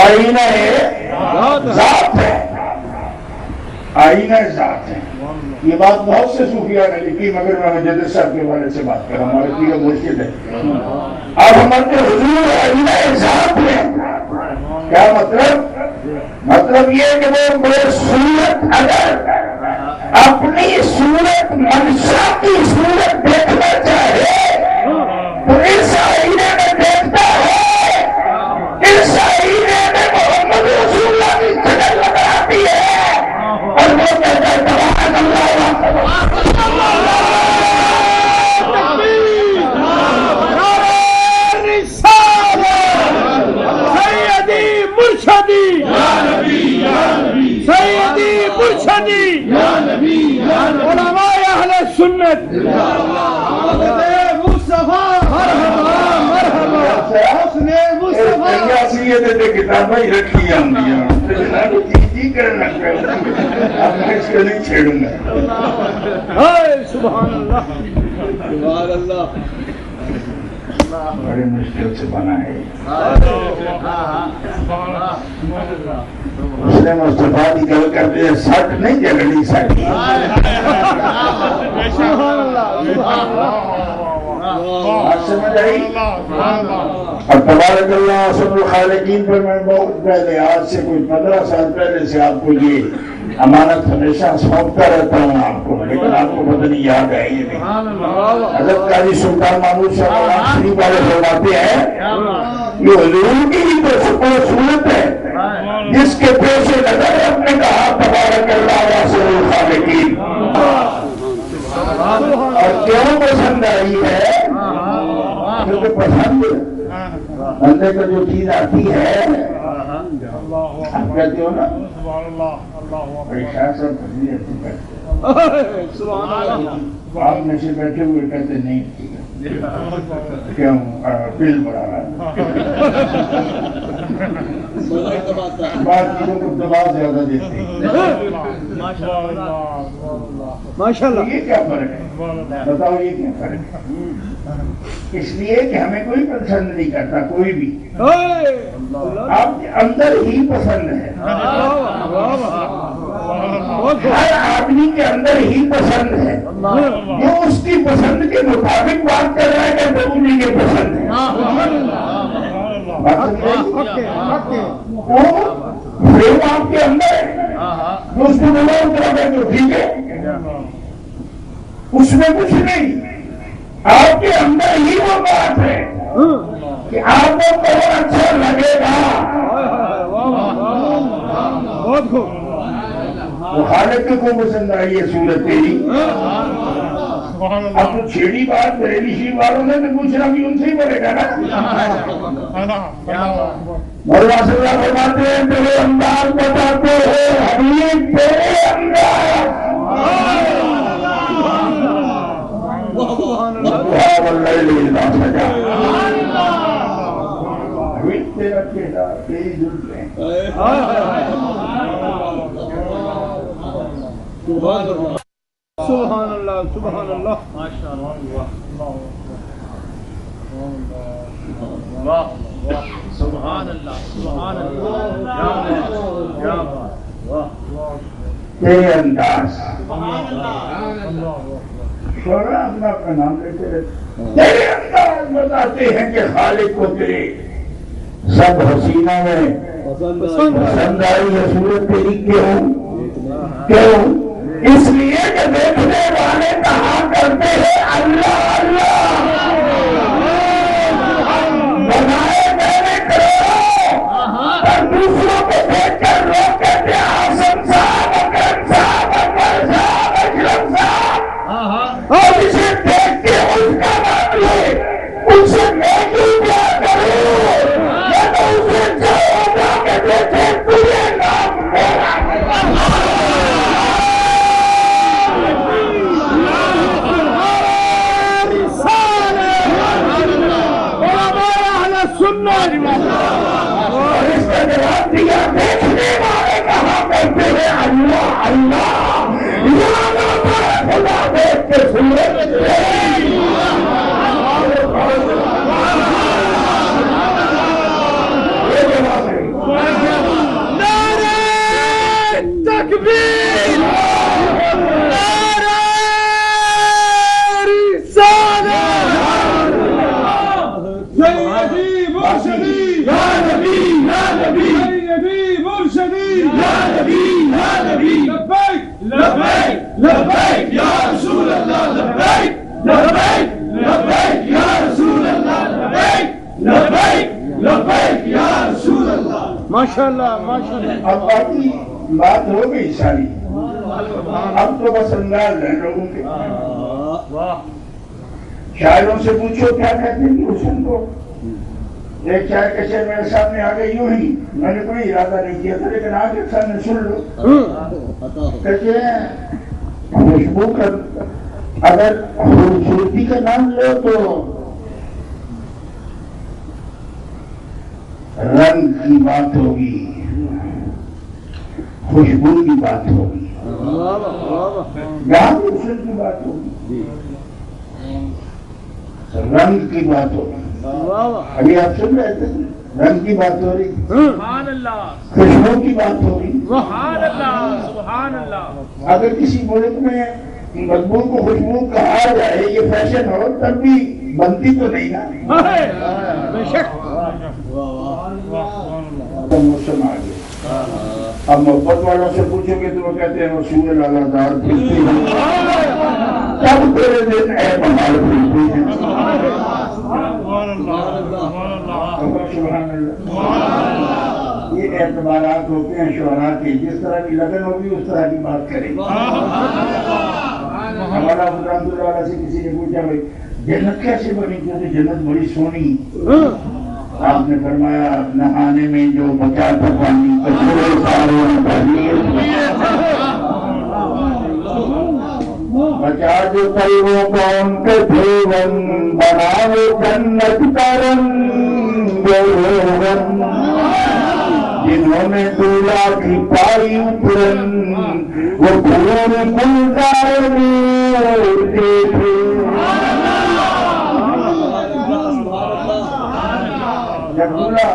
آئینہ ذات ہے، آئینہ ذات ہے۔ یہ بات بہت سے صوفیاء نے لکھی، مگر میں مجدد صاحب کے حوالے سے بات کر رہا ہوں، ہمارے لیے مرشد ہے۔ آپ ہمارے حضور آئینہ ذات ہے، کیا مطلب یہ کہ وہ بڑے صورت اگر اپنی صورت منشا کی صورت دیکھنا چاہے تو اس آئینے میں دیکھتا ہے، اس آئینے میں محمد رسول اللہ کی شکل نظر آتی ہے، اور وہ کہتا ہے سبحان اللہ
سیدی مرشدی علماء اہل سنت مصطفیٰ مرحبا مرحبا حسن مصطفیٰ
سیدت کتابیں رکھی ہم جی کرنا اب میں اس کو نہیں چھیڑوں گا۔
سبحان اللہ
سبحان اللہ،
بڑے مشکل سے بنا ہے۔ مسلم مصطفیٰ کی گل کرتے ہیں، سٹ نہیں جگڑی سٹی، سمجھ آئی؟ اور تبارک اللہ احسن الخالقین پر میں بہت پہلے، آج سے کوئی 15 سال پہلے سے آپ کو یہ امانت ہمیشہ سونپتا رہتا ہوں آپ کو، لیکن آپ کو پتہ نہیں یاد ہے یہ نہیں۔ حضرت قاضی سلطان محمود شاہ شریف والے فرماتے ہیں یہ حضور کی ہی تو صورت ہے جس کے پیش نظر ہم نے کہا تبارک اللہ احسن الخالقین، اور کیوں پسند آئی ہے کیونکہ پسند بندے کو جو چیز آتی ہے آپ کہتے ہو نا بڑی شاہ صاحب پسند آتی کرتے، آپ میں سے بیٹھے ہوئے کہتے نہیں کیوں بل بڑھا رہا بات چیزوں کو دباؤ زیادہ دیتے ہیں۔
ماشاءاللہ،
یہ کیا فرق ہے بتاؤ، یہ کیا فرق ہے؟ اس لیے کہ ہمیں کوئی پسند نہیں کرتا، کوئی بھی آپ کے اندر ہی پسند ہے، ہر آدمی کے اندر ہی پسند ہے، وہ اس کی پسند کے مطابق بات کر رہا ہے کہ دوسری کی پسند ہے، وہ پھر آپ کے اندر ہے، جو اس کو بولا اترا تو ٹھیک ہے، اس میں کچھ نہیں، آپ کے اندر ہی وہ بات ہے کہ آپ کو کون اچھا لگے گا، وہ خالق کو پسند آئی ہے صورت تیری۔ اب تو چھیڑی بات بریلی شیف والوں نے تو پوچھنا بھی ان سے ہی پڑے گا نا۔ مولا صلی اللہ فرماتے ہیں تیرے انداز بتاتے ہیں حبیب تیرے انداز، واللیل اذا سجا، حبیب تیرا چہرہ تیری زلفیں،
سبحان اللہ سبحان اللہ سبحان اللہ سبحان
تیرے انداز، شعراء اپنا اپنا نام لیتے رہتے، تیرے انداز بتاتے ہیں کہ خالق کو تیرے سب حسینہ میں پسند آئی ہے صورت تیری۔ کیوں؟ اس لیے کہ دیکھنے والے کہا کرتے ہیں اللہ اللہ، بنائے میں نے کروڑوں، پر دوسروں کو دیکھ کر لوگ کہتے ہیں حسن صاحب، اکرم صاحب، اکبر صاحب، اشرف صاحب، اور اسے دیکھ کے اس کا نام لے، ان سے نیکی کیا کرو، یا تو اسے جاؤ جا کے دیکھے تجھے نام میرا اور اس کا جواب دیا دیکھنے والے کہا کرتے ہیں اللہ اللہ، خدا دیکھ کے سورج نعرہ تکبیر، نعرہ رسالت،
سیدی مرشدی
یا نبی یا نبی
سیدی مرشدی
یا نبی یا نبی،
لبیک
لبیک لبیک یا رسول اللہ، لبیک لبیک لبیک یا رسول اللہ، لبیک لبیک لبیک یا رسول اللہ۔
ماشاءاللہ ماشاءاللہ۔
اب باقی بات ہو گئی ساری، اب تو بس انداز ہے لوگوں کے، شاعروں سے پوچھو کیا کہتے ہیں حسن کو۔ ایک شاعر کے شعر میرے سامنے آ گئی یوں ہی، میں نے کوئی ارادہ نہیں کیا تھا لیکن آگے سامنے سن لو، کہتے ہیں خوشبو کا اگر خوبصورتی کا نام لو تو رنگ کی بات ہوگی، خوشبو کی بات ہوگی، یہاں حسن کی بات ہوگی، رنگ کی بات ہوگی۔ ابھی آپ سن رہے تھے رنگ کی بات ہو رہی،
سبحان اللہ
خوشبو کی بات ہو رہی۔
سبحان اللہ سبحان اللہ۔
اگر کسی ملک میں بدبو کو خوشبو کہا جائے یہ فیشن ہو تب بھی بنتی تو نہیں نا،
بے شک۔
موسم آ گیا، اب محبت والوں سے پوچھو گے تو وہ کہتے ہیں رسول اللہ دار پھرتی ہیں، تب تیرے دن اے بہار پھرتی ہیں۔ سبحان اللہ۔ یہ اعتبارات ہوتے ہیں شعراء کے، جس طرح کی لگن ہوگی اس طرح کی بات کریں گے۔ ہمارا رحمۃ اللہ علیہ سے کسی نے پوچھا بھائی جنت کیسے بنی، کیونکہ جنت بڑی سونی، آپ نے فرمایا نہانے میں جو بچا تھا پانی کچرے سارے بچا جو کلوں کو ان کے بھیون بناوے جنت کا رنگ جنہوں نے دولہ کی پائی اترن وہ پھول گلزار نور دیکھے۔ جب بولا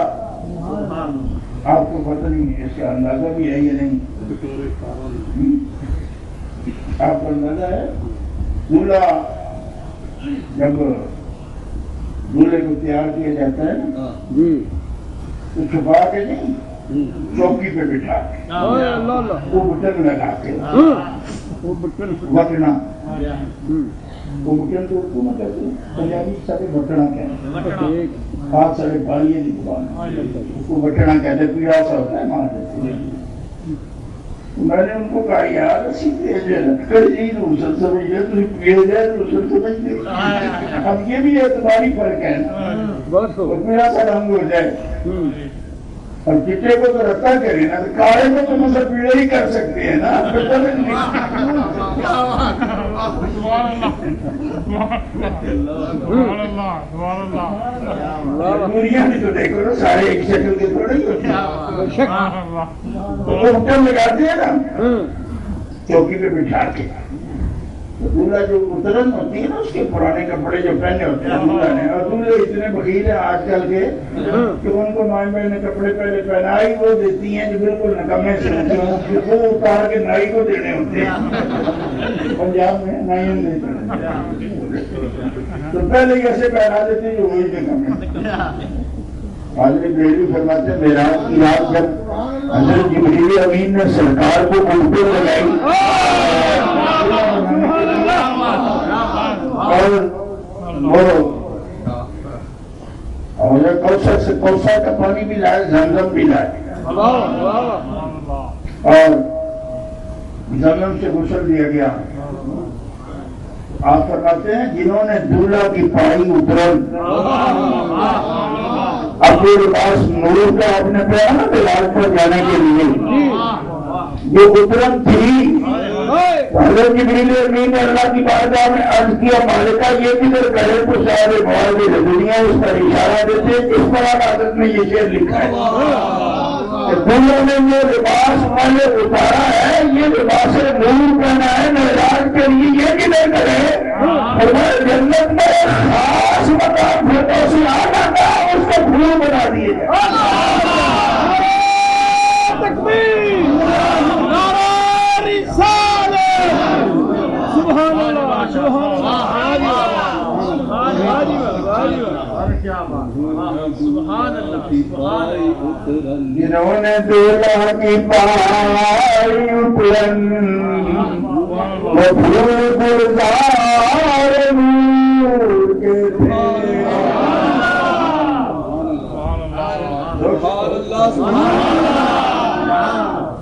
آپ کو پتہ نہیں اس کا اندازہ بھی ہے یا نہیں، آپ کو اندازہ ہے دولہا جب دولہے کو تیار کیا جاتا ہے نا تو چھپا کے نہیں چوکی پہ بٹھا کے وہ بٹن لگا کے وٹنا وہ بٹن تو اردو میں کہتے ہیں پنجابی سارے بٹنا کہتے ہیں ہاتھ سارے بالیے نہیں دبانا اس کو بٹنا کہتے ہیں پیڑا سا ہوتا ہے ماں دیتے ہیں میں نے ان کو کہا یار اسی پیجے رکھ کر جی دوسر سمجھے تو پیجے دوسر سمجھے اب یہ بھی اعتباری فرق ہے اور پیڑا سا رنگ ہو جائے اور چٹے کو تو رتا کرے نا تو کاڑے کو تو مطلب پیڑے ہی کر سکتے ہیں نا دنیا میں تو دیکھو نا سارے ایک شکل کے تھوڑے ہی ہوتے ہیں وہ بٹن لگاتے ہیں نا چوکی پہ بٹھا کے دولہا جو اترن ہوتی ہے نا اس کے پرانے کپڑے جو پہنے ہوتے ہیں دولہا نے اور دولہے اتنے بخیل ہیں آج کل کے کہ ان کو مائیں بہن نے کپڑے پہلے پہنائی وہ دیتی ہیں جو بالکل نکمے سے ہوتے ہیں وہ اتار کے نائی کو دینے ہوتے ہیں پنجاب میں نائی دیتے ہیں تو پہلے کیسے پہنا دیتے جو وہی نکمے حضرت بریلوی فرماتے ہیں معراج کی رات جب حضرت جبریل امین نے سرکار کو الٹے لگائی اور کوثر سے کوثر کا پانی بھی لائے زمزم بھی لائے اور زمزم سے غسل دیا گیا آپ فرماتے ہیں جنہوں نے دولہا کی پائی اترن اپنے لباس نور کا اپنے پہ نا بلال پر جانے کے لیے جو اترن تھی حضرت جبریل امین نے اللہ کی بارگاہ میں عرض کیا مالکہ یہ کدھر کرے تو سارے مواد دنیا اس پر اشارہ دیتے اس پر عادت میں یہ شعر لکھا ہے دنیا نے یہ لباس میں نے اتارا ہے یہ لباس نور پہنا ہے معراج کے لیے یہ کدھر کرے اور وہ جنت میں خاص مقام فردوسی آنا تھا اس کو پھول بنا دیے جنہوں نے دولہا کی پائی اترن وہ پھول گلزار نور کے تھے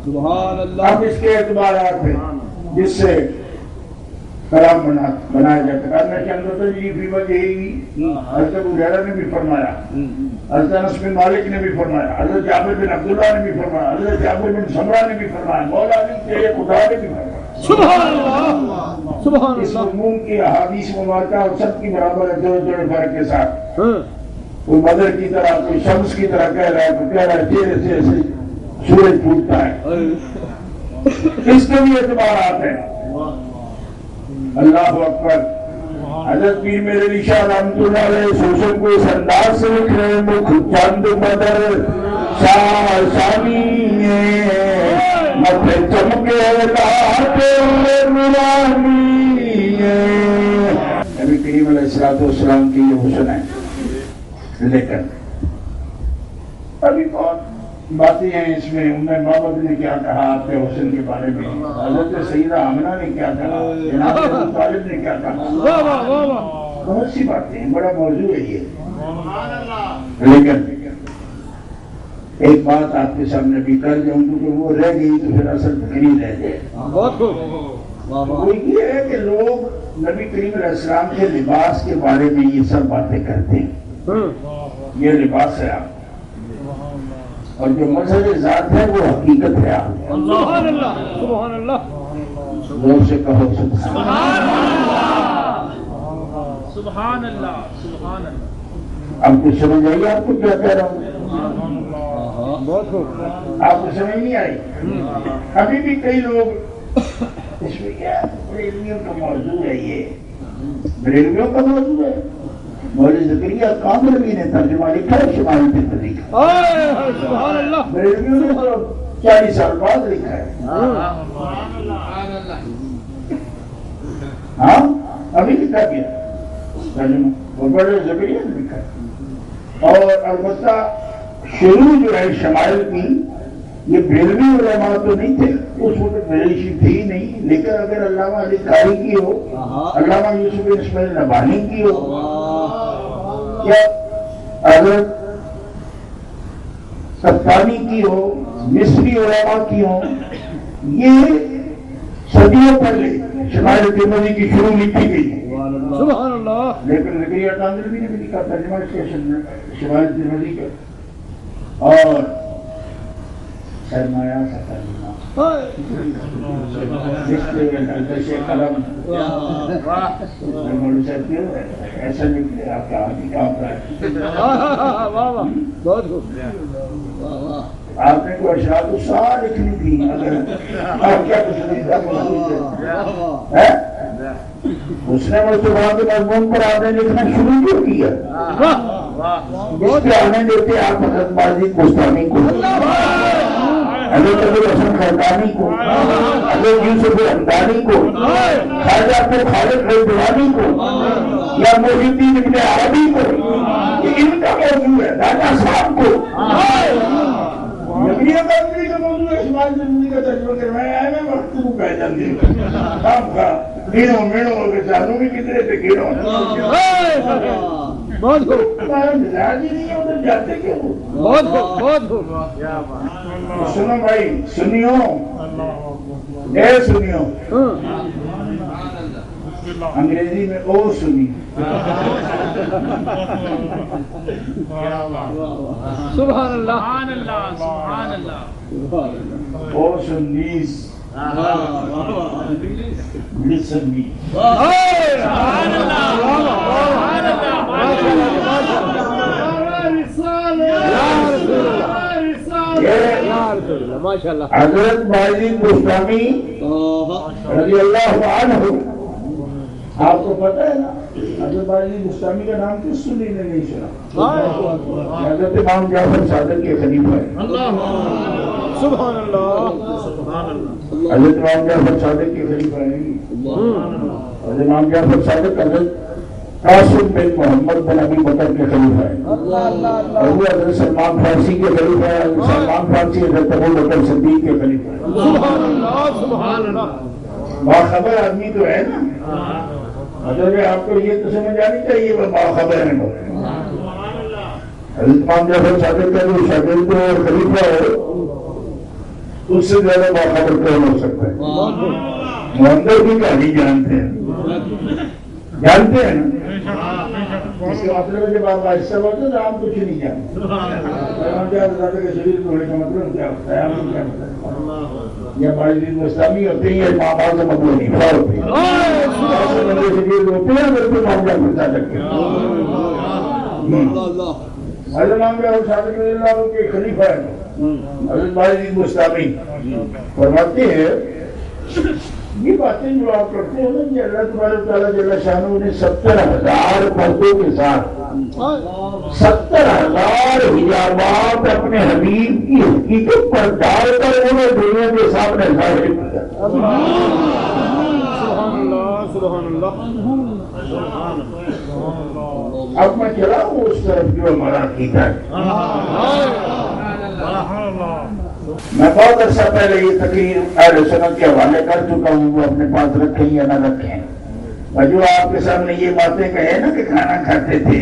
سبحان اللہ
اب اس کے اعتبارات ہیں جس سے کلام بنایا جاتا ہے کے اندر تو یہ بھی وجہ یہی حضرت ابو ہریرہ نے بھی فرمایا حضرت انس بن مالک نے بھی فرمایا حضرت جابر بن عبداللہ نے بھی فرمایا حضرت جابر بن سمرہ نے بھی فرمایا مولا علی کے خدا نے بھی فرمایا
سبحان اللہ سبحان اللہ
اس عموم کی احادیث مبارکہ اور سب کی برابر ہے جوڑے جوڑے فرق کے ساتھ کوئی بدر کی طرح کوئی شمس کی طرح کہہ رہا ہے کوئی کہہ رہا ہے چہرے سے ایسے سورج پھوٹتا ہے اس کے بھی اعتبارات ہیں اللہ اکبر حضرت پیر میرے علی شاہ رحمۃ اللہ علیہ سوشن کو اس انداز سے لکھ رہے ہیں مکھ چند بدر شانی متھے چمکے لاتے نورانی نبی کریم علیہ السلام کی یہ حسن ہے لیکن ابھی بہت باتیں ہیں اس میں محمد نے کیا کہا آپ کے حسن کے بارے میں حضرت سیدہ آمنہ نے کیا کہا جناب ابو طالب نے کیا کہا بہت سی باتیں ہیں بڑا موضوع ہے یہ لیکن ایک بات آپ کے سامنے بھی کر جاؤں کیونکہ وہ رہ گئی تو پھر اصل تقریر رہ جائے وہ یہ ہے کہ لوگ نبی کریم علیہ السلام کے لباس کے بارے میں یہ سب باتیں کرتے ہیں یہ لباس ہے آپ اور جو مظہر ذات ہے وہ حقیقت ہے آپ
سبحان اللہ سبحان اللہ
زور سے کہو سبحان
اللہ سبحان اللہ
آپ کو سمجھ آئی آپ کو کیا کہہ رہا ہوں آپ کو سمجھ نہیں آئی ابھی بھی کئی لوگ اس میں کیا بریلویوں کا موضوع ہے یہ بریلویوں کا موضوع ہے مولوی زکریا کامروی نے ترجمہ لکھا ہے شمالی کے طریقہ
سبحان اللہ
بریلویوں نے تو 40 سال بعد لکھا ہے ابھی لکھا گیا بڑے زکریا نے لکھا ہے. اور البتہ شروع جو ہے شمائل کی یہ بیلوی علماء تو نہیں تھے اس وقت بریلوی تھی ہی نہیں، لیکن اگر علامہ علی قاری کی ہو، علامہ یوسف بن اسماعیل نبہانی کی ہو یا حضرت قحطانی کی ہو، مصری علماء کی ہو، یہ صدیوں پہلے شمائل ترمذی کی شروع لکھی گئی ہے.
سبحان اللہ.
لیکن زکریا کاندھلوی نے بھی لکھا ترجمہ اس کے شمائل ترمذی کا. اور سرمایہ سا ترجمہ قلم ایسا نکلے آپ کا آدھی کام
بہت خوب.
آپ نے کوئی اشراط الساعہ لکھنی تھی اگر آپ کیا کچھ نہیں تھا اس نے مصطفیٰ کے مضمون پر آپ نے لکھنا شروع کیوں کیا؟ اس کے آنے دیتے آپ حضرت بازی گستانی کو، حضرت ابو الحسن خرقانی کو، حضرت یوسف حمدانی کو، خواجہ عبد الخالق رضوانی کو یا محی الدین ابن عربی کو، یہ ان کا موضوع ہے. دادا صاحب کو زکریا کاندھلوی کا موضوع ہے شمائل ترمذی کا ترجمہ کروایا ہے. میں وقت کو پہچان دے کام کا گینوں میڑوں کے جانوں بھی کتنے تھے گینوں
بہت خوب.
مزاج ہی نہیں ہے ادھر جاتے کیوں؟
بہت خوب. بہت خوب.
سنو بھائی سنیو اے سنیو انگریزی میں او سنی
سبحان اللہ.
او سنیز listen me. حضرت بازی گستامی رضی اللہ عنہ آپ کو پتہ ہے نا حضرت بازی گستامی کا نام کس سنی نے نہیں سنا؟ حضرت امام جعفر صادق کے خلیفہ ہے.
سبحان اللہ.
حضرت امام جعفر صادق کے خلیفہ ہے. حضرت امام جعفر صادق حضرت قاسم بن محمد بن ابی بکر کے خلیفہ ہے. اور وہ حضرت سلمان فارسی کے خلیفہ ہے. سلمان فارسی حضرت ابو بکر صدیق کے خلیفہ ہے.
سبحان اللہ. سبحان اللہ.
باخبر آدمی تو ہے نا. حضرت آپ کو یہ تو سمجھ آنی چاہیے وہ باخبر ہے. حضرت امام جعفر صادق کا جو شاگرد اور خلیفہ ہو اس سے زیادہ باخبر کون ہو سکتا ہے؟ محمد کی کہانی جانتے ہیں جانتے ہیں نا. اس کے مطلب ہے جب آپ آہستہ بولتے تو آپ کچھ نہیں جانتے. شریر ہونے کا مطلب کیا ہوتا ہے؟ آپ کو کیا پتا ہے؟ یا بازی گستامی ہوتے ہیں یا امام اعظم ابو حنیفہ ہوتے ہیں. شریر ہوتے ہیں اگر کوئی امام جعفر صادق کے حضرت امام جعفر صادق رضی اللہ عنہ کے خلیفہ ہے. حضرت بازی گستامی فرماتے ہیں یہ باتیں جو آپ کرتے ہیں نا کہ اللہ تبارک تعالیٰ جل شانہ نے 70,000 پردوں کے ساتھ 70,000 حجابات اپنے حبیب کی حقیقت پر ڈال کر انہیں دنیا کے سامنے ظاہر کیا.
سبحان اللہ.
اب میں چلا ہوں اس طرف جو ہمارا عقیدہ ہے. میں بہت عرصہ پہلے یہ تقریر اہل سنت کے حوالے کر چکا ہوں. وہ اپنے پاس رکھیں یا نہ رکھیں. اور جو آپ کے سامنے یہ باتیں کہے نا کہ کھانا کھاتے تھے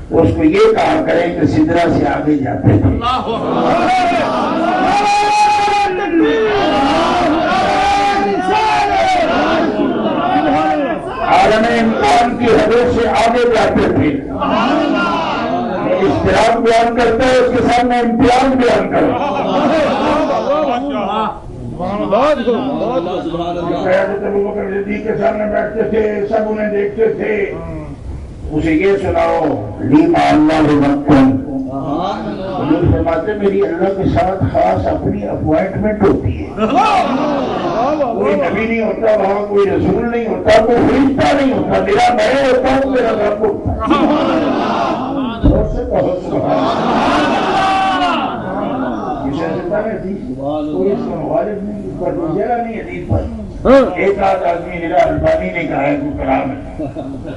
تو اس کو یہ کہا کریں کہ سدرا سے آگے جاتے تھے. عالم امکان کی حدود سے آگے جاتے تھے. اشتراک بیان کرتا ہے اس کے سامنے امتیاز بیان کرو. صدیق کے سامنے بیٹھتے تھے سب انہیں دیکھتے تھے. اسے یہ سناؤ لیما اللہ وقتن. حضور فرماتے میری اللہ کے ساتھ خاص اپنی اپوائنٹمنٹ ہوتی ہے. کوئی نبی نہیں ہوتا وہاں, کوئی رسول نہیں ہوتا, کوئی فرشتہ نہیں ہوتا. میرا میں ہوتا ہوں, میرا رب ہوتا ہے. پتہ ہے حدیث کوئی اس کا مخالف نہیں، اس پر کوئی جگہ نہیں حدیث پر. ایک آدھ آدمی میرا البانی نے کہا ہے کوئی کلام ہے،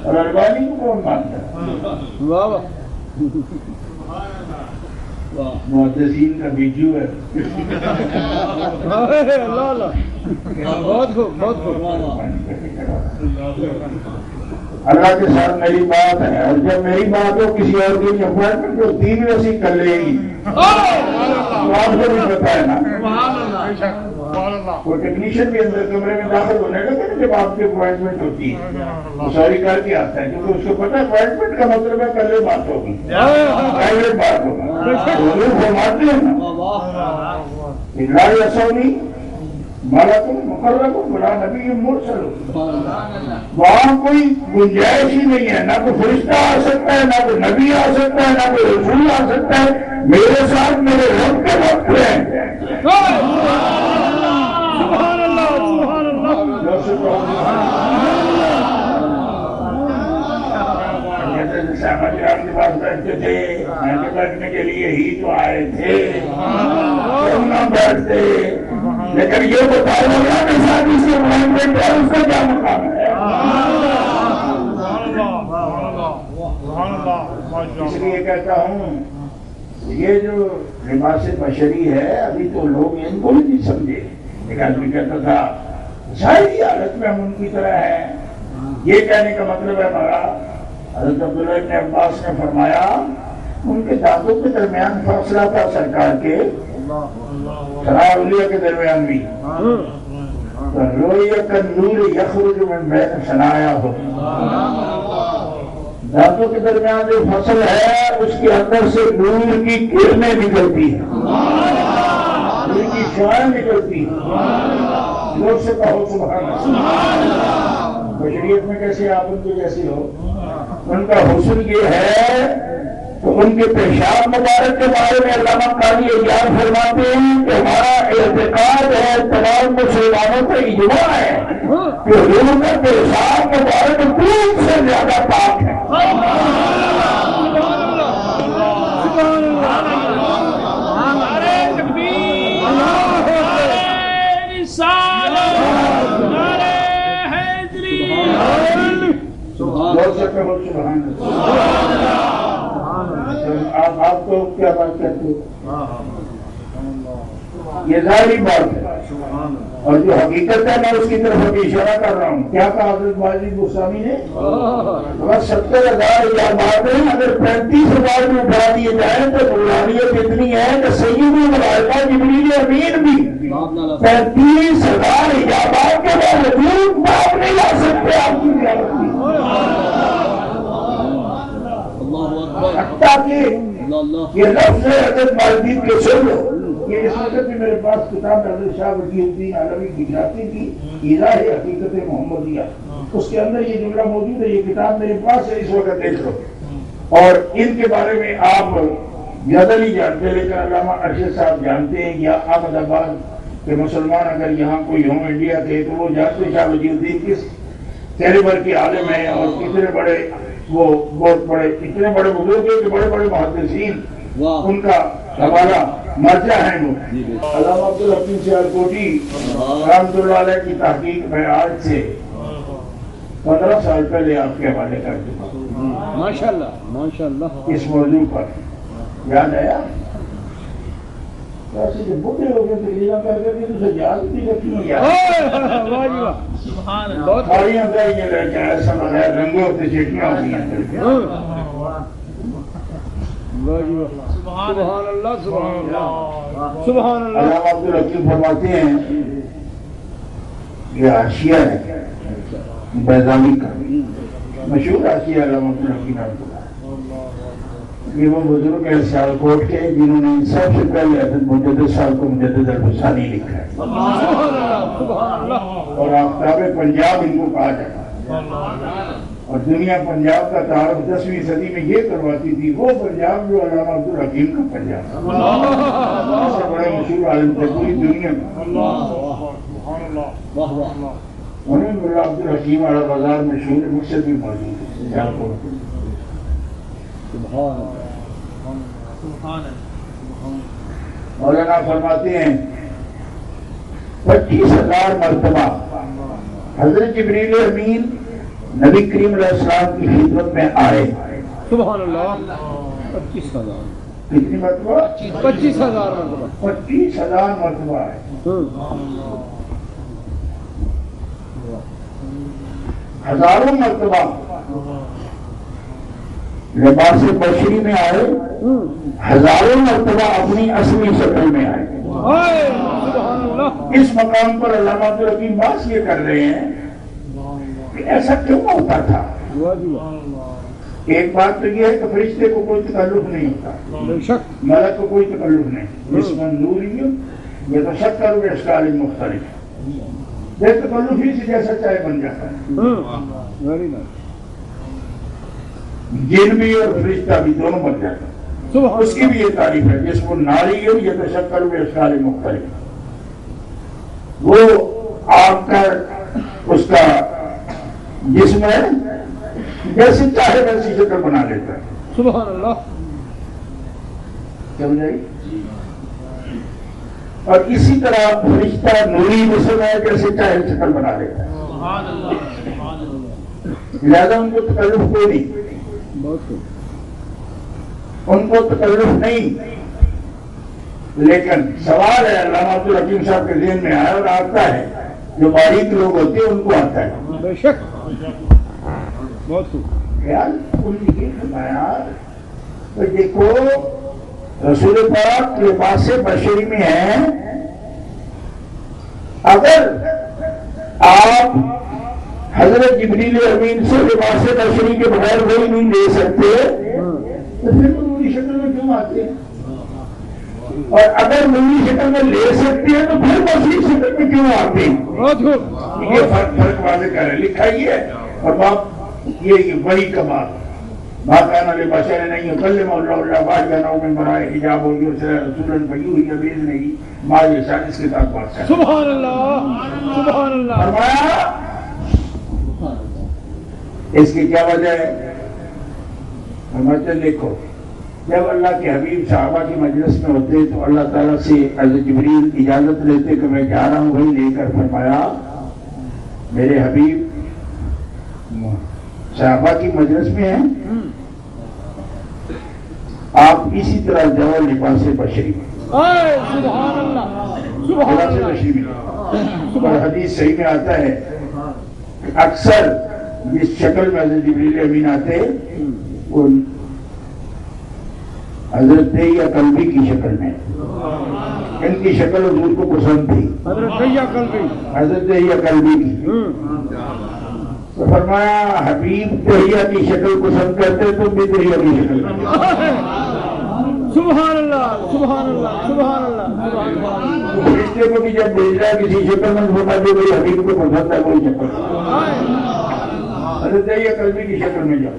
اور البانی کو کون مانتا ہے؟
واہ واہ
محدثین کا بیجو ہے.
اللہ اللہ بہت خوب بہت خوب.
اللہ کے ساتھ میری بات ہے، اور جب میری بات ہو کسی اور کی اپوائنٹمنٹ تو 3 ویسی کر لے گی، تو آپ کو بھی پتا ہے نا. کوئی ٹیکنیشین بھی اندر کمرے میں داخل ہونے لگا نا جب آپ کی اپوائنٹمنٹ ہوتی ہے وہ سوری کر کے آتا ہے، کیونکہ اس کو پتا ہے اپوائنٹمنٹ کا مطلب ہے کل بات ہوگی، پرائیویٹ بات ہوگا. حضور فرماتے ہیں نا لا یسونی ملکن مقرب ولا نبی مرسل، وہاں کوئی گنجائش ہی نہیں ہے، نہ کوئی فرشتہ آ سکتا ہے، نہ کوئی نبی آ سکتا ہے، نہ کوئی رسول آ سکتا ہے. میرے ساتھ میرے رب کے وقت ہے.
سبحان اللہ سبحان
صحابہ کرام کے پاس بیٹھتے تھے، بیٹھنے کے لیے ہی تو آئے تھے، کیوں نہ بیٹھتے. لیکن یہ بتاؤ اللہ کے ساتھ اس سے اپوائنٹمنٹ ہے، اس کا کیا مقام ہے؟ اس لیے کہتا ہوں یہ جو لباس بشری ہے ابھی تو لوگ ان کو نہیں سمجھے. ایک آدمی کہتا تھا ظاہری حالت میں ہم ان کی طرح ہیں. یہ کہنے کا مطلب ہے ہمارا حضرت عبداللہ ابن عباس نے فرمایا ان کے دانتوں کے درمیان فاصلہ تھا سرکار کے اولیاء کے درمیان بھی. رویہ کنور یخرج من بین ثنایا ہو، دانتوں کے درمیان جو فصل ہے اس کے اندر سے نور کی کرنیں نکلتی ہیں، نور کی شعاعیں نکلتی ہیں. لوگ سے کہو سبحان اللہ. بشریت میں کیسے آپ ان کے جیسی ہو؟ ان کا حسن یہ ہے تو ان کے پیشاب مبارک کے بارے میں علامہ قاضی عیاض فرماتے ہیں کہ ہمارا اعتقاد ہے، تمام مسلمانوں کا اجماع ہے کہ حضور کا پیشاب مبارک دودھ سے زیادہ پاک ہے. آپ کو کیا بات کرتے یہ ظاہری بات ہے، اور جو حقیقت ہے میں اس کی طرف ابھی اشارہ کر رہا ہوں. کیا کہا حضرت واجد گوسامی نے؟ 70,000 یا بات ہے، اگر 35,000 میں اٹھا دیے جائیں تو نورانیت اتنی ہے کہ سید الملائکہ جبریل امین بھی 35,000 ایجابات کے باوجود باپ نہیں لا سکتے آپ کی زیادت کی. حتیٰ کہ یہ لفظ ہے حضرت مالدین کے سن لو. یہ اس وقت بھی میرے پاس کتاب حضرت شاہ ولی الدین علوی گجراتی کی ایضاح حقیقت محمدیہ، اس کے اندر یہ جملہ موجود ہے. یہ کتاب میرے پاس ہے، اس وقت دیکھ لو. اور ان کے بارے میں آپ زیادہ نہیں جانتے، لیکن علامہ ارشد صاحب جانتے ہیں. یا احمد آباد کے مسلمان اگر یہاں کوئی ہوں انڈیا کے تو وہ جانتے شاہ ولی الدین کس کیلیبر کے عالم ہیں اور کتنے بڑے وہ بہت بڑے اتنے بڑے بزرگ ہیں کہ بڑے بڑے محدثین ان کا حوالہ مرجع ہیں. وہ علامہ عبدالحکیم سیالکوٹی رحمۃ اللہ علیہ کی تحقیق میں آج سے 15 سال پہلے آپ کے حوالے کر چکا ہوں
ماشاءاللہ
اس موضوع پر. یاد آیا جب بڑے ہو گئے تقریریں کر کے تو اسے یاد نہیں رکھنی ساریاں دائیں لے کے ایسا بغیر رنگوں سے چٹیاں ہوئی ہیں.
سبحان اللہ سبحان اللہ سبحان اللہ.
علامہ عبدالحکیم فرماتے ہیں یہ حاشیہ ہے بیضاوی کا مشہور حاشیہ علامہ عبدالحکیم رحمۃ اللہ. یہ وہ بزرگ ہے سیالکوٹ کے جنہوں نے سب سے پہلے حضرت مجدد صاحب کو مجدد الفسانی لکھا ہے اور آفتاب پنجاب ان کو کہا جاتا ہے. اور دنیا پنجاب کا تعارف 10ویں صدی میں یہ کرواتی تھی وہ پنجاب جو علامہ عبدالحکیم کا پنجاب اس سے بڑے مشہور عالم تھے پوری دنیا میں. انہیں ملا عبدالحکیم والا بازار مشہور ہے، مقصد بھی موجود ہے سیالکوٹ میں. مولانا فرماتے ہیں 25,000 مرتبہ حضرت جبریل امین نبی کریم علیہ السلام کی خدمت میں آئے.
سبحان اللہ. 25,000.
کتنی مرتبہ؟
25,000 مرتبہ.
25,000 مرتبہ آئے. ہزاروں مرتبہ لباس بشری میں آئے. ہزاروں مرتبہ اپنی اصلی شکل میں آئے. اس مقام پر علامہ عبدالحکیم باس یہ کر رہے ہیں کہ ایسا کیوں ہوتا تھا. ایک بات تو یہ ہے کہ فرشتے کو کوئی تکلف نہیں ہوتا, ملک کو کوئی تکلف نہیں. جسم نوری یہ تو شکل و اشکال مختلف بے تکلفی سے جیسا چاہے بن جاتا ہے. جن بھی اور فرشتہ بھی دونوں بن جاتا ہے. اس کی بھی یہ تعریف ہے جس کو ناری ہو یہ تو شکل و اشکال مختلف. وہ آپ کا اس کا جسم ہے جیسے چاہے ویسی شکل بنا لیتا ہے.
سبحان اللہ.
سمجھائی. اور اسی طرح فرشتہ نوری جسم ہے جیسے چاہے شکل بنا لیتا ہے. لہذا ان کو تکلف کوئی نہیں, ان کو تکلف نہیں. لیکن سوال ہے علامہ عبدالحکیم صاحب کے ذہن میں آیا اور آتا ہے, جو باریک لوگ ہوتے ہیں ان کو آتا ہے.
بے شک بہت
خیال ان نے فرمایا تو دیکھو رسول پاک لباس بشری میں ہیں. اگر آپ حضرت جبریل امین سے لباس بشری کے بغیر وہی نہیں لے سکتے تو پھر وہ نوری شکل میں کیوں آتے ہیں؟ اور اگر نوری شکل میں لے سکتے ہیں تو پھر بشری شکل میں کیوں آتے ہیں؟ یہ فرق واضح کر رہے لکھا ہی ہے. اور باپ یہ وہی کا بات باقاعدہ بشر نہیں کلم اللہ واجنا من برائے حجاب و یرسل رسولا فیوحی باذنہ ما یشاء. اس کے ساتھ بات کریں.
سبحان اللہ. سبحان اللہ.
فرمایا اس کی کیا وجہ ہے؟ فرماتے لکھو جب اللہ کے حبیب صحابہ کی مجلس میں ہوتے تو اللہ تعالیٰ سے حضرت جبریل اجازت لیتے کہ میں جا رہا ہوں, وہی لے کر فرمایا میرے حبیب صحابہ کی مجلس میں ہیں, آپ اسی طرح جاؤ لباس بشری میں.
سبحان اللہ.
لباس بشری میں. اور حدیث صحیح میں آتا ہے کہ اکثر جس شکل میں حضرت جبریل امین آتے وہ حضرت دہیا قلبی کی شکل میں. ان کی شکل حضور کو پسند تھی, حضرت دہیا قلبی کی. تو فرمایا حبیب دہیا کی شکل پسند کرتے تم بھی دہیا کی شکل.
سبحان اللہ. سبحان اللہ. سبحان اللہ.
فرشتے کو بھی جب بھیج رہا کسی شکل میں فرماتے جو بھائی حبیب کو پسند ہے وہی شکل. حضرت دہیا قلبی کی شکل میں جاؤ.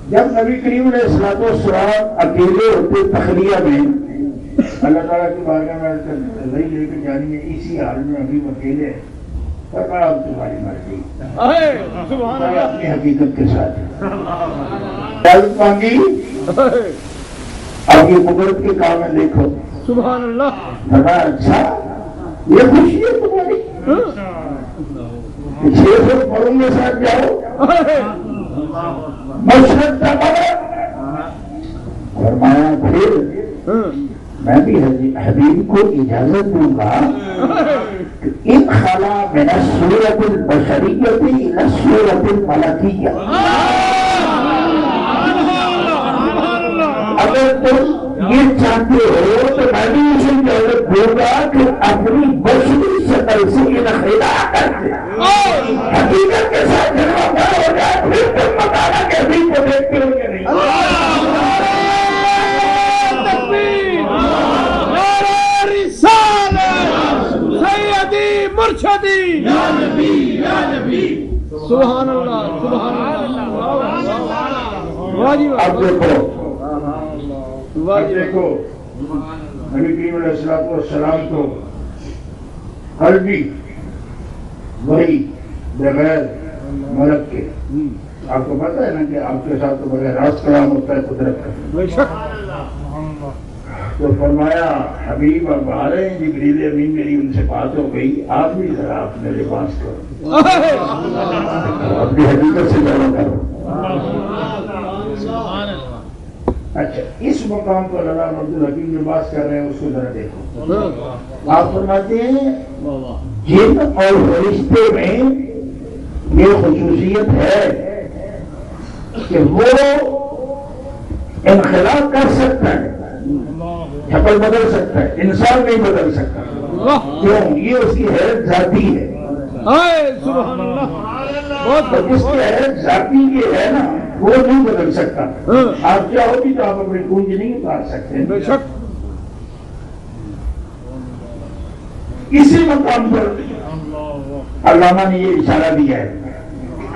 جب نبی کریم علیہ الصلوۃ والسلام اکیلے ہوتے تخلیہ میں اللہ تعالیٰ کی بارگاہ میں رضائی لے کے جانی ہے, اسی حال میں ابھی اکیلے فرمایا اب تمہاری مرضی.
سبحان اللہ.
اپنی حقیقت کے ساتھ اجازت مانگی. اب یہ قدرت کے کام ہے دیکھو.
سبحان اللہ.
فرمایا اچھا یہ خوشی ہے تمہاری 600 پڑھوں کے ساتھ جاؤ مشرق کا فرمایا پھر میں بھی حبیب کو اجازت دوں گا کہ ان خلا من الصورت البشریت الى الصورت الملکیہ. اگر تم یہ چاہتے ہو تو میں بھی اسے اجازت دوں گا کہ اپنی بشری شکل سے انخلا کرتے حقیقت کے ساتھ جلوہ ہو جائے پھر تم بتانا کہ حبیب کو دیکھتے ہو کہ نہیں.
مرشدی یا نبی یا نبی. سبحان اللہ. سبحان اللہ.
اب دیکھو نبی کریم علیہ الصلوۃ والسلام کو قلبی وہی بغیر ملک کے. آپ کو پتا ہے نا کہ آپ کے ساتھ تو بغیر راست کلام ہوتا ہے قدرت کا. تو فرمایا حبیب اب آ رہے ہیں جبریل امین، میری ان سے بات ہو گئی، آپ بھی ذرا اپنے لباس کرو، اپنی حقیقت سے جانا کرو۔ اچھا اس مقام پر علامہ عبدالحکیم جو بات کر رہے ہیں اس کو ذرا دیکھو۔ آپ فرماتے ہیں جن اور فرشتے میں یہ خصوصیت ہے کہ وہ انخلا کر سکتا ہے، شکل بدل سکتا ہے، انسان نہیں بدل سکتا۔ کیوں؟ یہ اس کی حیرت ذاتی ہے، جس کی حیرت ذاتی یہ ہے نا وہ نہیں بدل سکتا۔ آپ چاہو گی تو آپ اپنی گونج نہیں اتار سکتے۔ اسی مقام پر علامہ نے یہ اشارہ دیا ہے،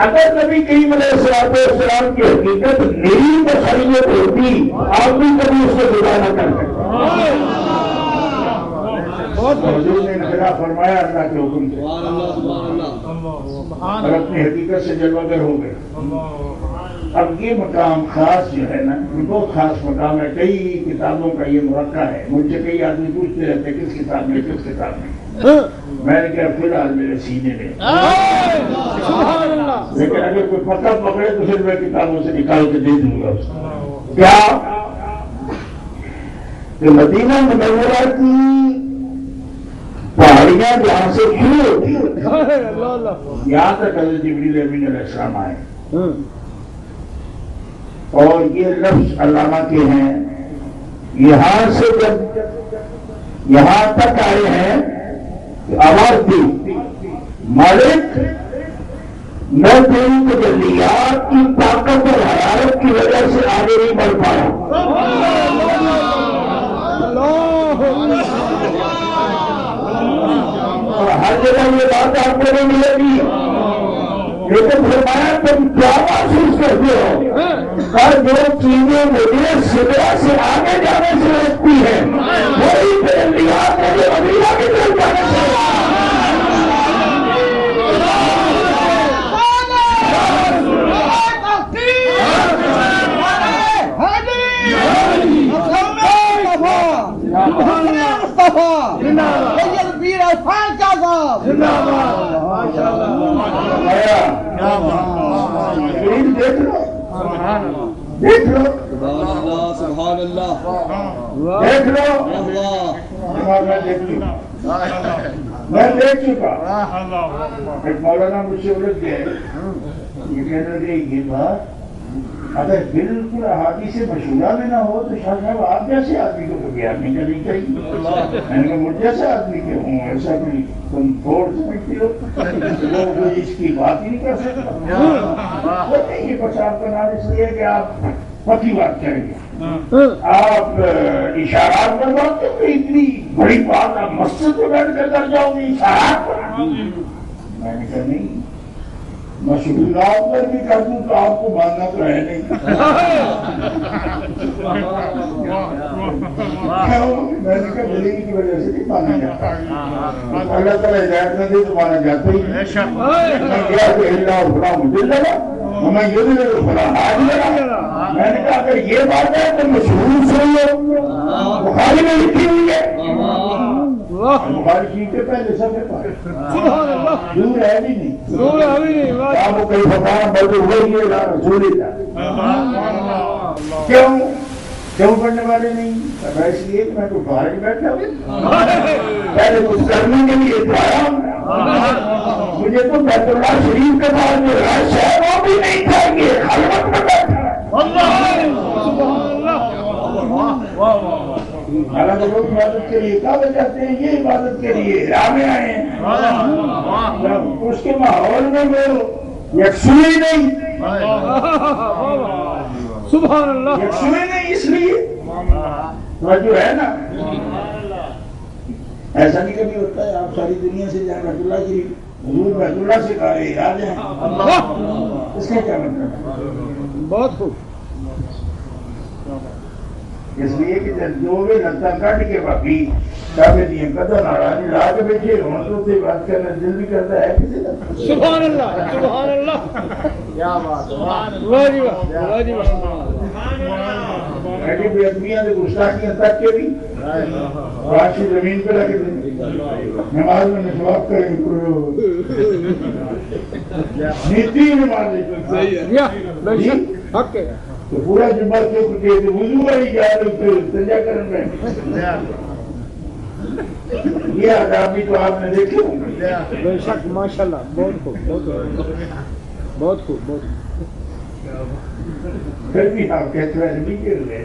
اگر نبی کریم علیہ السلام کی حقیقت میری بصیرت ہوتی آپ بھی کبھی اس کو جدا نہ کر سکتے۔ حضور نے انخلا فرمایا اللہ کے حکم سے اور اپنی حقیقت سے جلوگر ہو گئے۔ اب یہ مقام خاص جو ہے نا بہت خاص مقام ہے، کئی کتابوں کا یہ مرقع ہے۔ مجھ سے کئی آدمی پوچھتے رہتے کس کتاب میں کس کتاب میں، میں نے کہا فی الحال میرے سینے میں، لیکن اگر کوئی پکڑ پکڑے تو پھر میں کتابوں سے نکال کے دے دوں گا اس کو۔ کیا کہ مدینہ منورہ کی پہاڑیاں جہاں سے شروع ہوتی یہاں تک حضرت جبریل امین علیہ السلام آئے، اور یہ لفظ علامہ کے ہیں، یہاں سے جب یہاں تک آئے ہیں آواز دی مالک میں تیری تجلیات کی طاقت اور حرارت کی وجہ سے آگے نہیں بڑھ پایا۔ اور ہر جگہ یہ بات آپ کو نہیں ملے گی، لیکن فرمایا تم کیا محسوس کرتے ہو؟ اور جو چیزیں مجھے سدرا سے آگے جانے سے روکتی ہیں وہی تجلیات مجھے مدینہ کی طرف جانے سے دیکھ لو
سبحان اللہ
دیکھ لو میں دیکھ چکا۔ ایک مولانا مجھ سے الجھ گئے، یہ کہنے لگے یہ بات اگر بالکل احادیث مشہورہ میں نہ ہو تو شاہ صاحب آپ جیسے آدمی کو تو بیان نہیں کرنی چاہیے۔ میں نے کہا مجھ جیسے آدمی کے ہوں ایسا بھی تم تھوڑ سمجھتی ہو وہ اس کی بات ہی نہیں کر سکتا۔ یہ کچھ آپ کا نام اس لیے کہ آپ پکی بات کریں گے، آپ اشارات کرواتے ہو، اتنی بڑی بات آپ مسجد میں بیٹھ کر جاؤ گے اشارات پر۔ میں نے کہا نہیں، مشغولات پر بھی کر دوں تو آپ کو ماننا تو ہے نہیں۔ میں نے کہا دلیل کی وجہ سے نہیں مانا جاتا، اللہ تعالیٰ ہدایت نہ دے تو مانا جاتا ہی نہیں۔ میں گیا کہ اللہ فلاں مجھے لگا، میں یہ بھی لگا فلاں آج لگا۔ میں نے کہا اگر یہ بات ہے تو مشہور سن لو، بخاری میں لکھی ہوئی ہے، بخاری شریف کے پہلے صفحے پر دور ہے بھی نہیں، آپ کو کئی فتح بلکہ وہی ہے رسول اللہ۔ کیوں پڑھنے والے نہیں؟ اس لیے کہ میں تو باہر بیٹھا ہوں، پہلے کچھ کرنے کے لیے تو آیا ہوں، مجھے تو بیت اللہ شریف کے بعد جو رش ہے وہ بھی نہیں چاہیے، خلوت میں بیٹھا ہے۔ حالانکہ لوگ عبادت کے لیے کعبے جاتے ہیں، یہ عبادت کے لیے رامے آئے ہیں، اس کے ماحول میں وہ یکسوئی نہیں،
سبحان اللہ،
یکسوئی نہیں، اس لیے جو ہے نا ایسا نہیں کبھی ہوتا ہے آپ ساری دنیا سے جائیں بیت اللہ کی حضور بیت اللہ سے کہا رہے آ جائیں، اس کا کیا مطلب ہے؟
بہت خوب،
اس لیے کہ جو بھی لگتا کٹ کے باقی کعبے دیا قدر ناراضی لا کے بیٹھے ہوں تو بات کرنا دل بھی کرتا ہے کسی کا۔
سبحان اللہ، سبحان اللہ، کیا بات، واہ جی واہ، واہ جی واہ،
ایسی بے ادبیاں سے گستاخیاں تک کے بھی راشی زمین پہ رکھ دیں نماز میں مسواک کریں نیتی نماز تو پورا جمعہ کے وضو والی کیا استنجا کرنے میں یہ آداب بھی تو آپ نے دیکھے ہوں گے.
بے شک ماشاءاللہ بہت خوب بہت خوب
پھر بھی آپ کہتے ہیں عربی کے رہے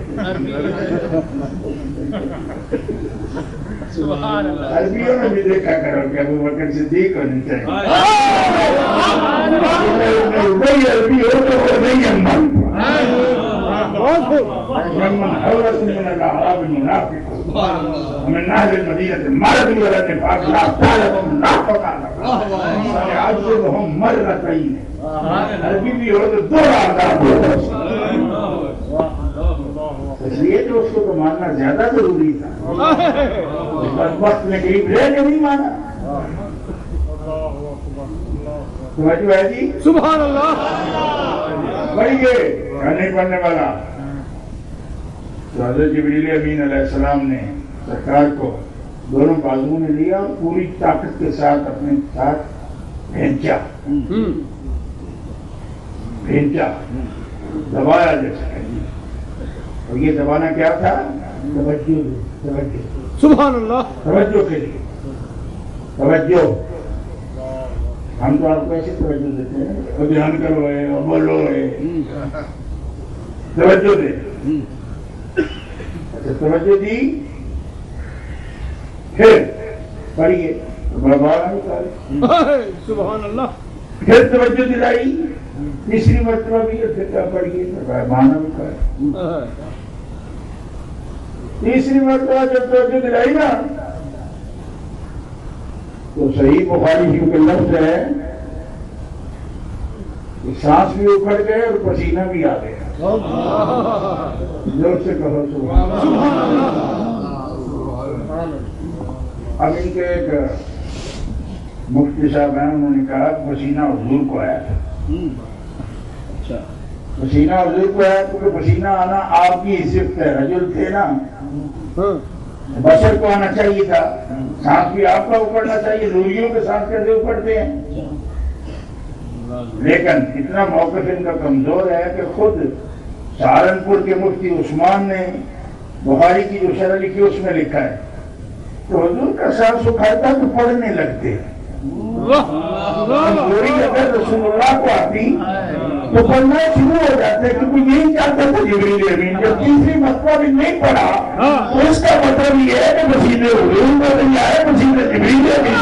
عربیوں میں بھی دیکھا کرو کہ ابو بکر صدیق ہونی چاہیے. وہی عربی ہو تو وہ نہیں امن من حولت من الاعراب المنافق ومن اهل المدينه مرضوا ولا نفاق لا تعلم منافقا سيعذبهم مرتين. عربی بھی ہو تو دو آداب ہو. اس لیے تو اس کو تو ماننا زیادہ ضروری تھا. وقت میں قریب رہ کے نہیں مانا. توجہ ہے جی
سبحان اللہ.
پڑھیے کہنے پڑھنے والا تو حضرت جبریل امین علیہ السلام نے سرکار کو دونوں بازوؤں میں لیا اور پوری طاقت کے ساتھ اپنے ساتھ بھینچا دبایا جیسے. اور یہ دبانا کیا تھا؟ توجہ
سبحان اللہ.
توجہ کے لیے توجہ. ہم تو آپ کو ایسی توجہ دیتے ہیں اور دھیان کرو اور بولو توجہ دے. اچھا توجہ دی پھر پڑھیے
سبحان اللہ.
پھر توجہ دلائی تیسری مرتبہ بھی پھر پڑھیے مانا بھی کرے. تیسری مرتبہ جب توجہ دلائی نا تو صحیح بخاری شریف کے لفظ ہے کہ سانس بھی اکھڑ گئے اور پسینہ بھی آ گیا. زور سے کہو سبحان اللہ. اب ان کے ایک مفتی صاحب ہیں انہوں نے کہا پسینہ حضور کو آیا تھا. پسینہ حضور کو آیا کیونکہ پسینہ آنا آپ کی صفت ہے. رجل تھے نا بشر کو آنا چاہیے تھا. سانس بھی آپ کا اکڑنا چاہیے. روحیوں کے سانس کیسے اکڑتے ہیں؟ لیکن اتنا موقف ان کا کمزور ہے کہ خود سہارنپور کے مفتی عثمان نے بخاری کی جو شرح لکھی اس میں لکھا ہے تو حضور کا سانس اکھڑتا تو پڑھنے لگتے. کمزوری اگر رسول اللہ کو آتی تو پڑھنا شروع ہو جاتے کیونکہ یہی چاہتا تھا جبریل امین. جب تیسری مرتبہ بھی نہیں پڑھا تو اس کا مطلب یہ ہے کہ پسینے حضور کو نہیں آئے پسینے جبریل امین.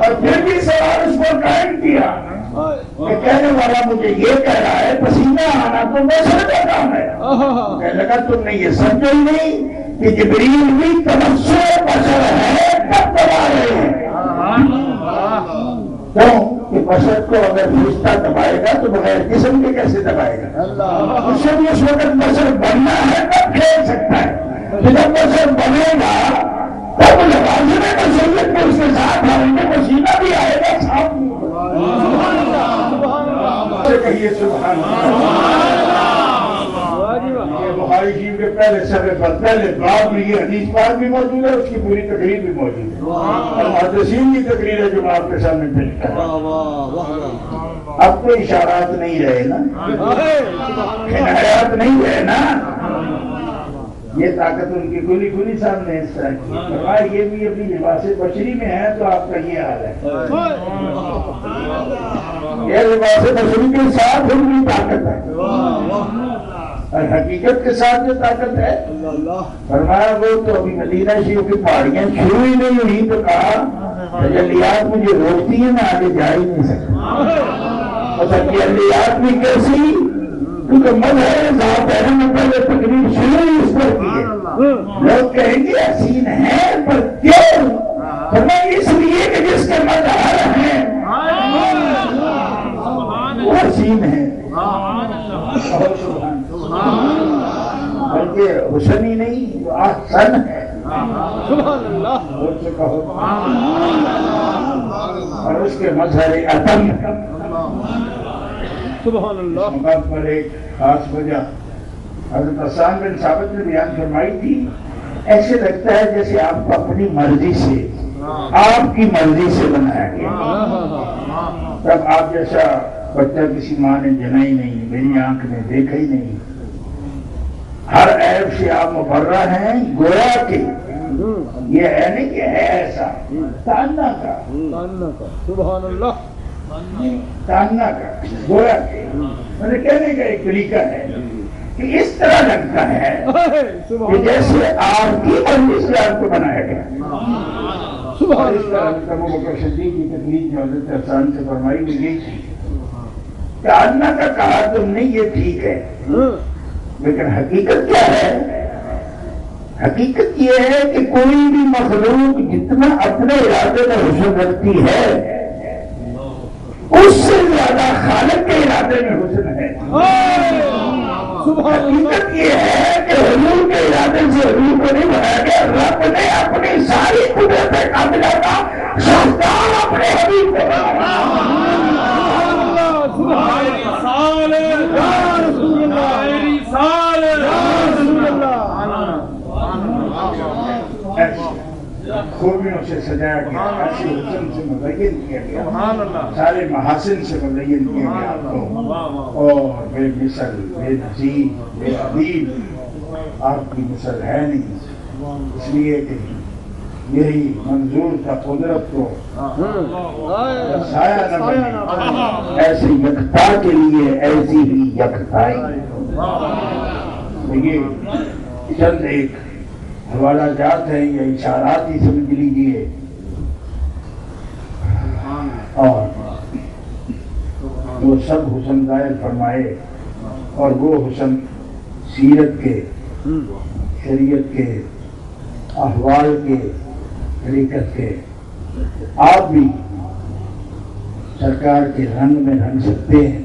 اور پھر بھی سوال اس پر قائم کیا کہ کہنے والا مجھے یہ کہہ رہا ہے پسینہ آنا تو بشر کا کام ہے. کہنے لگا تم نے یہ سمجھا ہی نہیں کہ جبریل بھی تمسر بشر ہے تب دبا رہے ہیں. کیوں کہ بشر کو اگر فرشتہ دبائے گا تو بغیر جسم کے کیسے دبائے گا؟ اس سے بھی اس وقت بشر بننا ہے تب کھیل سکتا ہے. جب بشر بنے گا تب لوازم بشریت میں اس کے ساتھ آئیں گے. پسینہ بھی آئے گا ساتھ میں. کہیے سبحان اللہ. یہ بخاری شریف کے پہلے صفحے پر پہلے باب میں یہ حدیث پاک بھی موجود ہے. اس کی پوری تقریر بھی موجود ہے. اور محدثین کی تقریر ہے جو میں آپ کے سامنے پیش کر رہا ہوں. اب کوئی اشارات نہیں رہے نا, عنایات نہیں رہے نا. یہ طاقت ان کی کھلی کھلی سامنے اس طرح کی. یہ بھی اپنی لباس بشری میں ہے تو آپ کا یہ حال ہے. یہ لباس بشری کے ساتھ ان کی طاقت ہے اور حقیقت کے ساتھ جو طاقت ہے فرمایا وہ تو ابھی مدینہ شریف کی پہاڑیاں شروع ہی نہیں ہوئی تو کہا تجلیات مجھے روکتی ہیں میں آگے جا ہی نہیں سکتا. اور تجلیات بھی کیسی کیونکہ مذہب ذات ہے میں پہلے تقریر شروع ہی اس پر کی ہے. لوگ کہیں گے حسین ہے پر کیوں؟ فرمایا اس لیے کہ جس کے مظہر ہیں وہ حسین ہے. بلکہ حسن ہی نہیں وہ احسن ہے. اور اس کے مظہر اتم
سبحان اللہ.
اس مقام پر ایک خاص وجہ حضرت حسان بن ثابت نے بیان فرمائی تھی، ایسے لگتا ہے جیسے آپ کو اپنی مرضی سے، آپ کی مرضی سے بنایا گیا. تب آپ جیسا بچہ کسی ماں نے جنا ہی نہیں، میری آنکھ نے دیکھا ہی نہیں. ہر عیب سے آپ مبرہ ہیں، گویا کہ یہ ہے نہیں کہ ہے ایسا تاننا کا،
سبحان اللہ.
تاننا کا گویا کہ میں نے کہنے کا ایک طریقہ ہے کہ اس طرح لگتا ہے کہ جیسے آپ کی مرضی سے آپ کو بنایا گیا.
سبحان
اس طرح ابو بکر صدیق کی تقریر جو حضرت حسان سے فرمائی ہوئی گئی تھی، تاننا کا کہا تم نے یہ ٹھیک ہے، لیکن حقیقت کیا ہے؟ حقیقت یہ ہے کہ کوئی بھی مخلوق جتنا اپنے ارادے میں حسن رکھتی ہے، اس سے زیادہ خالق کے ارادے میں حسن ہے. حقیقت یہ ہے کہ حضور کے ارادے سے حضور کو نہیں بنایا گیا، رب نے اپنی ساری قدرت کاملہ کا سردار اپنے حبیب کو بنایا. خوبیوں سے سجایا گیا، ایسے حسن سے مزین کیا گیا، سارے محاسن سے مزین کیا گیا آپ کو، اور بے مثل، بے نظیر، بے عدید آپ کی مثل ہے نہیں. اس لیے کہ یہی منظور تھا قدرت کو سایہ نہ بنے، ایسے یکتا کے لیے ایسی ہی یکتائی. یہ چند ایک حوالہ جات ہیں یا اشارات ہی سمجھ لیجیے، اور وہ سب حسن ظاہر فرمائے، اور وہ حسن سیرت کے، شریعت کے، احوال کے، طریقت کے. آپ بھی سرکار کے رنگ میں رنگ سکتے ہیں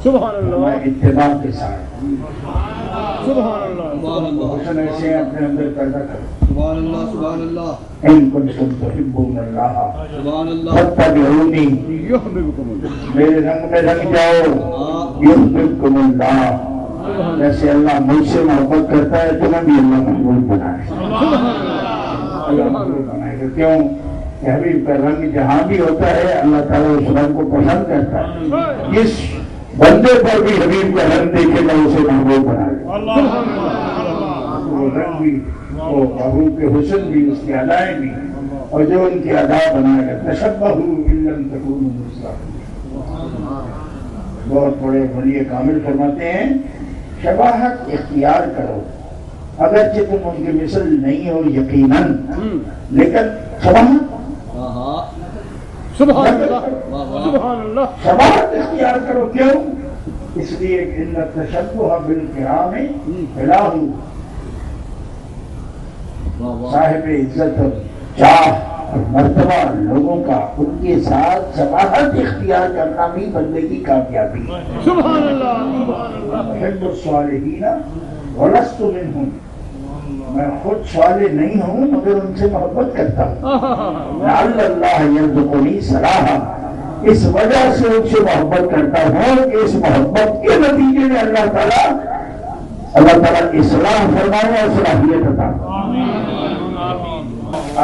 سبحان اللہ.
اتباع کے ساتھ.
سبحان اللہ.
حسن ایسے اپنے اندر پیدا کرو.
سبحان اللہ. سبحان اللہ.
ان کنتم تحبون اللہ
سبحان اللہ.
فاتبعونی، میرے رنگ میں رنگ جاؤ. یحببکم اللہ، جیسے اللہ مجھ سے محبت کرتا ہے تمہیں بھی اللہ محبوب بنائے. اللہ محبوب بنائے گا. کیوں کہ حبیب کا رنگ جہاں بھی ہوتا ہے اللہ تعالیٰ اس رنگ کو پسند کرتا ہے. جس بندے پر بھی حبیب کا رنگ دیکھے گا اسے محبوب بنائے گا. وہ رنگ بھی، وہ محبوب کے حسن بھی، اس کی ادائیں بھی، اور جو ان کی ادا بنائے گا. تشبہوا ان لم تکونوا مثلهم. بہت بڑے ولی کامل فرماتے ہیں شباہت اختیار کرو، اگرچہ تم ان کے مثل نہیں ہو یقیناً، لیکن شباہت
سبحان اللہ. سبحان اللہ.
شباہت اختیار کرو. کیوں؟ اس لیے کہ ان التشبہ بالکرام فلاح، صاحب عزت اور جاہ اور مرتبہ لوگوں کا ان کے ساتھ شباہت اختیار کرنا بھی بندے کی کامیابی ہے.
سبحان اللہ.
احب الصالحین ولست منہم، میں خود صالح نہیں ہوں مگر ان سے محبت کرتا ہوں. لعل اللہ یرزقنی صلاحا، اس وجہ سے ان سے محبت کرتا ہوں کہ اس محبت کے نتیجے میں اللہ تعالیٰ اصلاح فرمائے اور صلاحیت عطا.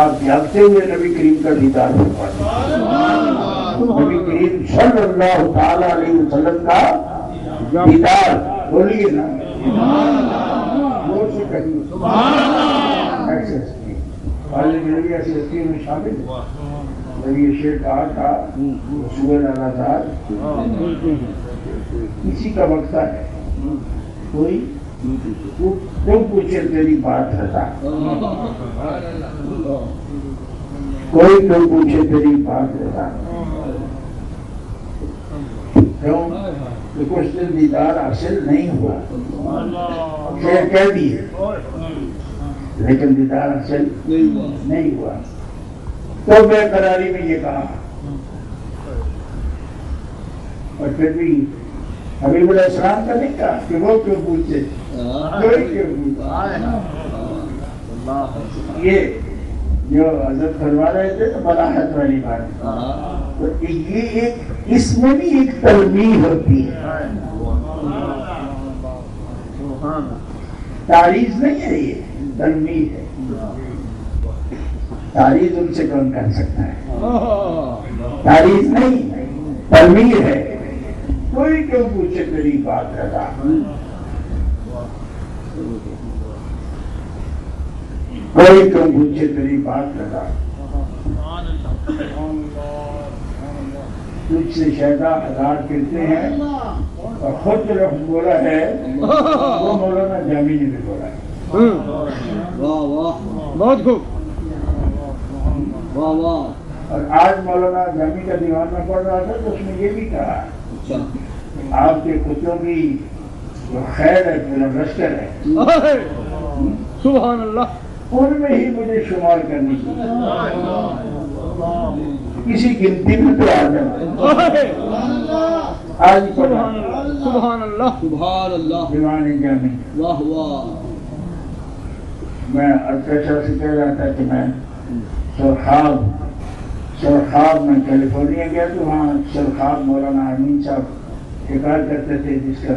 آپ جانتے ہوئے نبی کریم کا دیدار فرمائے. نبی کریم صلی اللہ تعالی علیہ وسلم کا دیدار، بولیے نا میں شامل جب یہ شعر کہا تھا سورہ الازاد، کسی کا وقت ہے کوئی تم پوچھے تیری بات رضا، کوئی تم پوچھے تیری بات رضا. کیوں کہ کچھ دن دیدار حاصل نہیں ہوا، شعر کہہ دیے لیکن دیدار حاصل نہیں ہوا. تو بے قراری میں یہ کہا، اور پھر بھی حبیب علیہ السلام کا نہیں کہا کہ وہ کیوں پوچھے، کوئی کیوں پوچھے. یہ جو حضرت فرما رہے تھے تو بلاحت والی بات، تو یہ ایک اس میں بھی ایک تلمیح ہوتی ہے، تعریض نہیں ہے، یہ تلمیح ہے۔ تعریض ان سے کون کر سکتا ہے؟ تعریض نہیں، تلمیح ہے۔ کوئی کیوں پوچھے تیری بات رضا، کوئی کیوں پوچھے تیری بات رضا، تجھ سے شیدا ہزار کرتے ہیں، اور خود جو لفظ بولا ہے وہ مولانا جامی نے بھی بولا ہے۔
واہ واہ، بہت خوب، واہ واہ۔
اور آج مولانا جامی کا دیوان میں پڑھ رہا تھا تو اس نے یہ بھی کہا آپ کے کتوں کی جو خیر ہے پورا لشکر ہے،
سبحان اللہ،
ان میں ہی مجھے شمار کرنی کسی گنتی میں تو آ جائے۔ آج
سبحان اللہ، سبحان اللہ،
سبحان اللہ،
دیوان جامی،
واہ واہ۔
میں ارکیشا سے کہہ رہا تھا کہ میں سرخاب میں کیلیفورنیا گیا تو وہاں سرخاب مولانا امین صاحب شکار کرتے تھے جس کا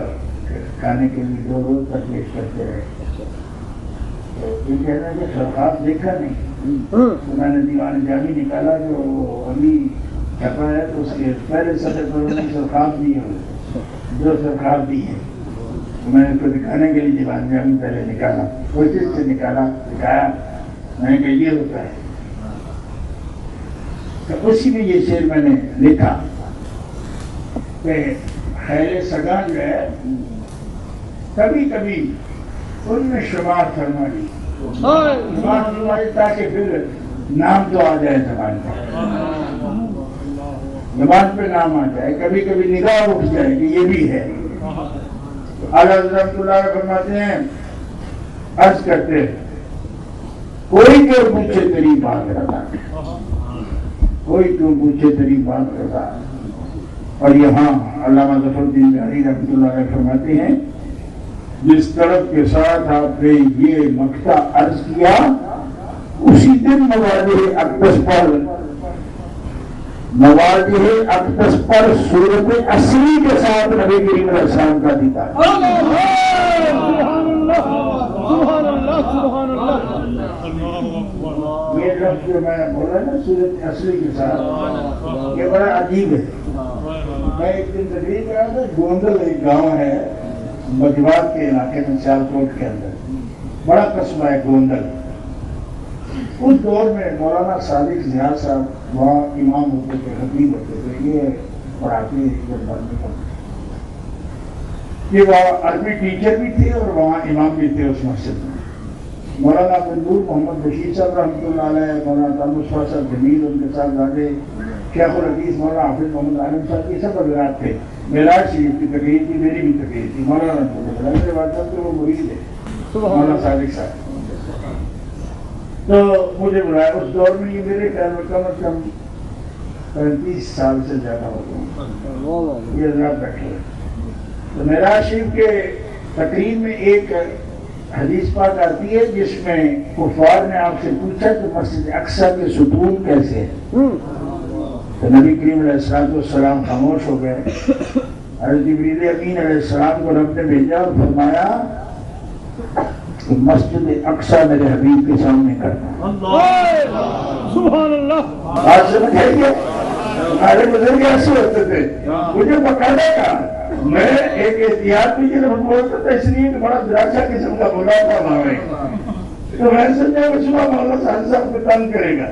کھانے کے لیے 2 روز تک پیش کرتے رہے۔ تو یہ کہنا کہ سرخاب دیکھا نہیں، تو میں نے دیوان جامی نکالا جو ابھی چھپا ہے تو اس کے پہلے صفحے پر انہوں نے سرخاب دی ہے، 2 سرخاب دی ہے، تو میں نے کو دکھانے کے لیے دیوان جامی پہلے نکالا، کوشش سے نکالا، دکھایا، میں نے کہا یہ ہوتا ہے۔ تو اسی میں یہ شعر میں نے لکھا کہ خیر سگا جو ہے کبھی کبھی ان میں شمار فرما لی، شمار فرما لی تاکہ پھر نام تو آ جائے زبان پہ، زبان پہ نام آ جائے، کبھی کبھی نگاہ اٹھ جائے کہ یہ بھی ہے۔ اعلیٰ حضرت اللہ فرماتے ہیں، عرض کرتے ہیں کوئی کیوں پوچھے تیری بات رضا، کوئی کیوں پوچھے تیری بات رضا۔ اور یہاں علامہ ظفر الدین بہاری رحمۃ اللہ علیہ فرماتے ہیں جس طرف کے ساتھ آپ نے یہ مقطع عرض کیا اسی دن مواضع اقدس پر صورت اصلی کے ساتھ نبی کریم علیہ السلام کا دیدار۔
سبحان اللہ، سبحان اللہ،
یہ لفظ جو میں بولا نا صورت اصلی کے ساتھ، یہ بڑا عجیب ہے۔ میں ایک دن تقریر کر رہا تھا، گوندل ایک گاؤں ہے مجواد کے علاقے میں، سیالکوٹ کے اندر، بڑا قصبہ ہے گوندل۔ اس دور میں مولانا صادق ضیاء صاحب وہاں امام ہوتے تھے، خطیب ہوتے تھے، یہ پڑھاتے یہ وہاں عربی ٹیچر بھی تھے اور وہاں امام بھی تھے اس مسجد میں۔ مولانا بندور محمد بشیر صاحب رحمۃ اللہ علیہ، مولانا تامسفا صاحب جمیل، ان کے ساتھ زیادہ شیخ الحدیث مولانا حافظ محمد عالم صاحب، یہ سب حضرات تھے۔ معراج شریف کی تقریر تھی، میری بھی تقریر تھی، مولانا میرے والد تو وہ مرید ہے مولانا صادق صاحب، تو مجھے بلایا۔ اس دور میں یہ میرے خیال میں کم از کم 35 سال سے زیادہ ہو گئے یہ حضرات بیٹھے۔ تو معراج شریف کے تقریر میں ایک حدیث پاک آتی ہے جس میں کفار نے آپ سے پوچھا کہ مسجد اقصی کے ستون کیسے ہیں، تو نبی کریم علیہ السلام خاموش ہو گئے۔ حضرت جبریل امین علیہ السلام کو رب نے بھیجا اور فرمایا کہ مسجد اقصی میرے حبیب کے سامنے کرنا۔
سبحان اللہ،
بات سمجھ آئی ہے؟ ہمارے بزرگ ایسے ہوتے تھے، مجھے پکڑنے کا میں ایک احتیاط بھی جب بولتا تھا، اس لیے کہ بڑا دراشا قسم کا بولا تھا وہاں میں، تو میں سمجھا کہ صبح مولانا صاحب کو تنگ کرے گا،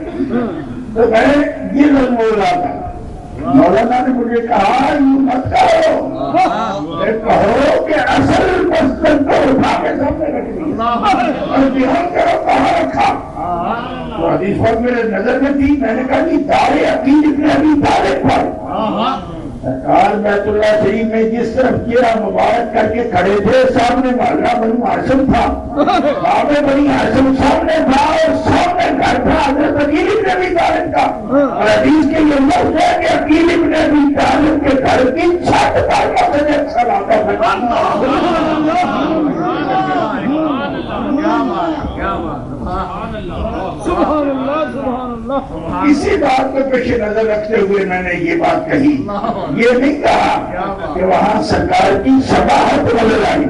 تو میں یہ لفظ بول رہا تھا۔ مولانا نے مجھے کہا یوں مت کہو کہ اصل مسجد کو اٹھا کے سامنے رکھ دیا اور دھیان کرو کہاں رکھا۔ تو حدیث پاک میرے نظر میں تھی، میں نے کہا کہ دار عقیل ابن ابی طالب پر سرکار بیت اللہ شریف میں جس طرف چہرہ مبارک کر کے کھڑے تھے، سامنے محلہ بنو ہاشم تھا، باب بنی ہاشم سامنے تھا، اور سامنے گھر تھا حضرت عقیل ابن ابی طالب کا۔ اور حدیث کے یہ لفظ ہے کہ عقیل ابن ابی طالب کے گھر کی چھت پر مسجد اقصی لاتا تھا۔
سبحان اللہ سبحان اللہ.
اسی بات کو پیش نظر رکھتے ہوئے میں نے یہ بات کہی. یہ نہیں کہا کہ وہاں سرکار کی شباہت نظر آئی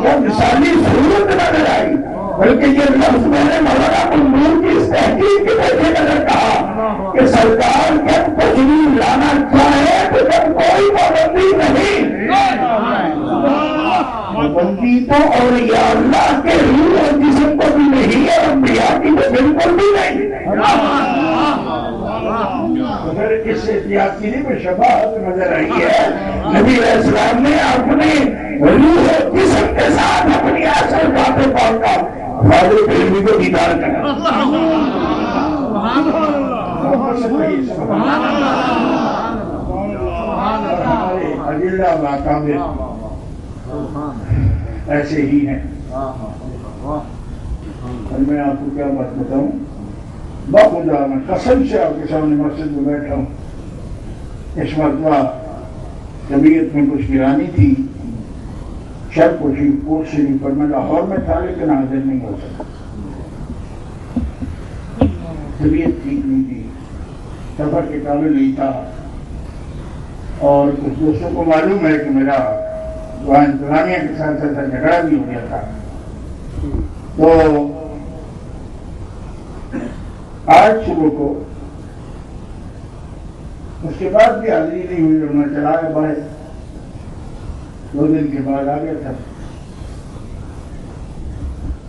یا مثالی صورت نظر آئی، بلکہ یہ لفظ میں نے مولانا منظور کی اس تحقیق کے پیش نظر کہا کہ سرکار جب تشریف لانا چاہے تو جب کوئی پابندی نہیں. پابندی تو اولیاء اللہ کے روح اور جسم کو بھی نہیں ہے، انبیاء کی تو بالکل بھی نہیں. اگر اس احتیاط کی نہیں شباہت نظر آئی ہے، نبی علیہ السلام نے اپنے روح اور جسم کے ساتھ اپنی اصل باتیں پڑھ کر فاضل علمی کو دیدار کرا. اجلہ واقع ایسے ہی ہیں. اور میں آپ کو کیا بات بتاؤں، باخدا میں قسم سے آپ کے سامنے مسجد میں بیٹھا ہوں. اس مرتبہ طبیعت میں کچھ گرانی تھی، شب کو کوٹ شریف پر میں لاہور میں تھا لیکن حاضر نہیں ہو سکا. طبیعت ٹھیک نہیں تھی، سفر کے قابل نہیں تھا، اور کچھ دوستوں کو معلوم ہے کہ میرا وہاں انتظامیہ کے ساتھ ساتھ جھگڑا بھی ہو گیا تھا. تو آج صبح کو اس کے بعد بھی حاضری نہیں ہوئی اور میں چلا گیا باہر. 2 دن کے بعد آ گیا تھا،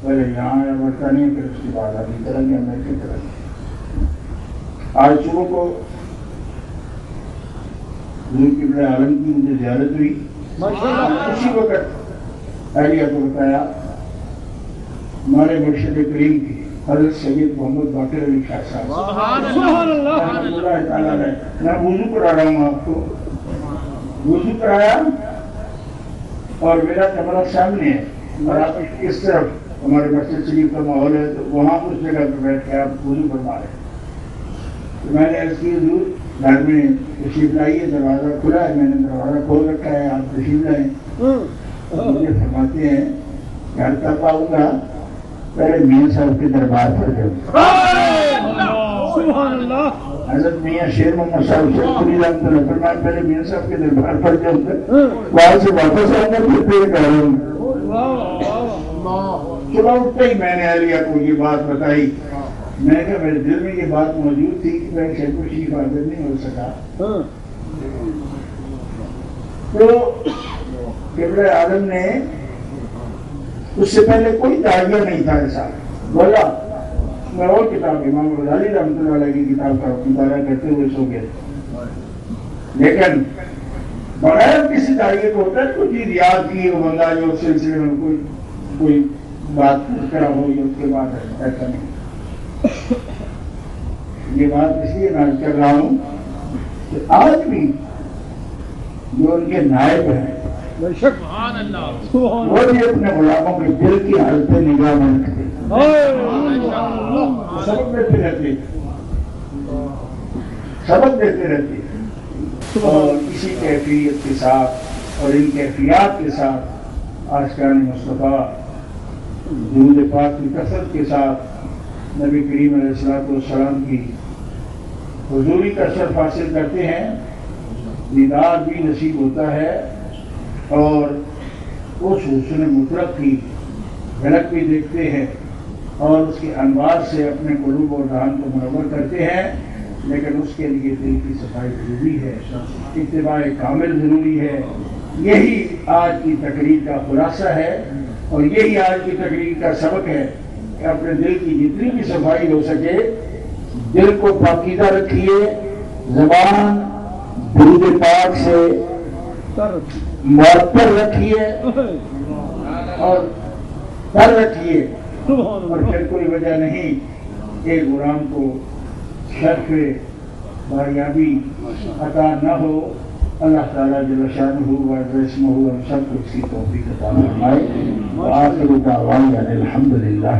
پہلے یہاں آیا برطانیہ، پھر اس کے بعد آگے چلا گیا امریکہ چلا گیا. آج صبح کو حضور قبلہ عالم کی مجھے زیارت ہوئی. اسی وقت اہلیہ کو بتایا ہمارے مرشد کریم کی حضرت سید محمد باقر علی شاہ صاحب تعالیٰ نے، میں وضو کرا رہا ہوں، آپ کو وضو کرایا اور میرا کمرہ سامنے ہے اور آپ اس طرف ہمارے مسجد شریف کا ماحول ہے، تو وہاں اس جگہ پہ بیٹھ کے آپ وضو فرما رہے ہیں. میں نے عرض کی حضور گھر میں تشریف لائیے، دروازہ کھلا ہے، میں نے دروازہ کھول رکھا ہے، آپ تشریف لائیں. مجھے فرماتے ہیں گھر تک آؤں گا پہلے میاں صاحب کے دربار پر جاؤں. حضرت میاں شیر محمد صاحب سے رحمۃ اللہ فرمائے پہلے میاں صاحب کے دربار پر جاؤں گا، وہاں سے واپس آؤں گا پھر پھر کروں گا. صبح اٹھتے ہی میں نے اہلیہ کو یہ بات بتائی. میں نے کہا میرے دل میں یہ بات موجود تھی کہ میں شیخ شریف حاضر نہیں ہو سکا. تو قبلہ عالم نے اس سے پہلے کوئی داعیہ نہیں تھا ایسا بولا. میں اور کتاب امام غزالی رحمۃ اللہ علیہ کی کتاب کا مطالعہ کرتے ہوئے سو گئے، لیکن بغیر کسی داعیے کو ہوتا ہے کوئی چیز یاد کی وہ بندہ جو اس سلسلے میں کوئی بات کرا ہو یا اس کے بعد ایسا نہیں. یہ بات اس لیے میں کر رہا ہوں کہ آج بھی جو ان کے نائب ہیں وہ بھی اپنے غلاموں کے دل کی حالتیں نگاہ میں رکھتے سبق دیتے رہتے اور اسی کیفیت کے ساتھ اور ان کیفیات کے ساتھ عاشقان مصطفیٰ درود پاک کی کثرت کے ساتھ نبی کریم علیہ السلام کی حضوری کا شرف حاصل کرتے ہیں. دیدار بھی نصیب ہوتا ہے اور اس حسن مطلق کی جھلک بھی دیکھتے ہیں اور اس کے انوار سے اپنے قلوب اور ذہن کو منور کرتے ہیں. لیکن اس کے لیے دل کی صفائی ضروری ہے، اتباع کامل ضروری ہے. یہی آج کی تقریر کا خلاصہ ہے اور یہی آج کی تقریر کا سبق ہے کہ اپنے دل کی جتنی بھی صفائی ہو سکے دل کو پاکیزہ رکھیے، زبان درود پاک سے معطر رکھیے اور تر رکھیے، اور پھر کوئی وجہ نہیں ایک غلام کو شرف باریابی عطا نہ ہو. اللہ تعالیٰ جل شانہ و اسمہ ہم سب کو اس کی توفیق عطا فرمائے. وآخر دعوانا الحمدللہ.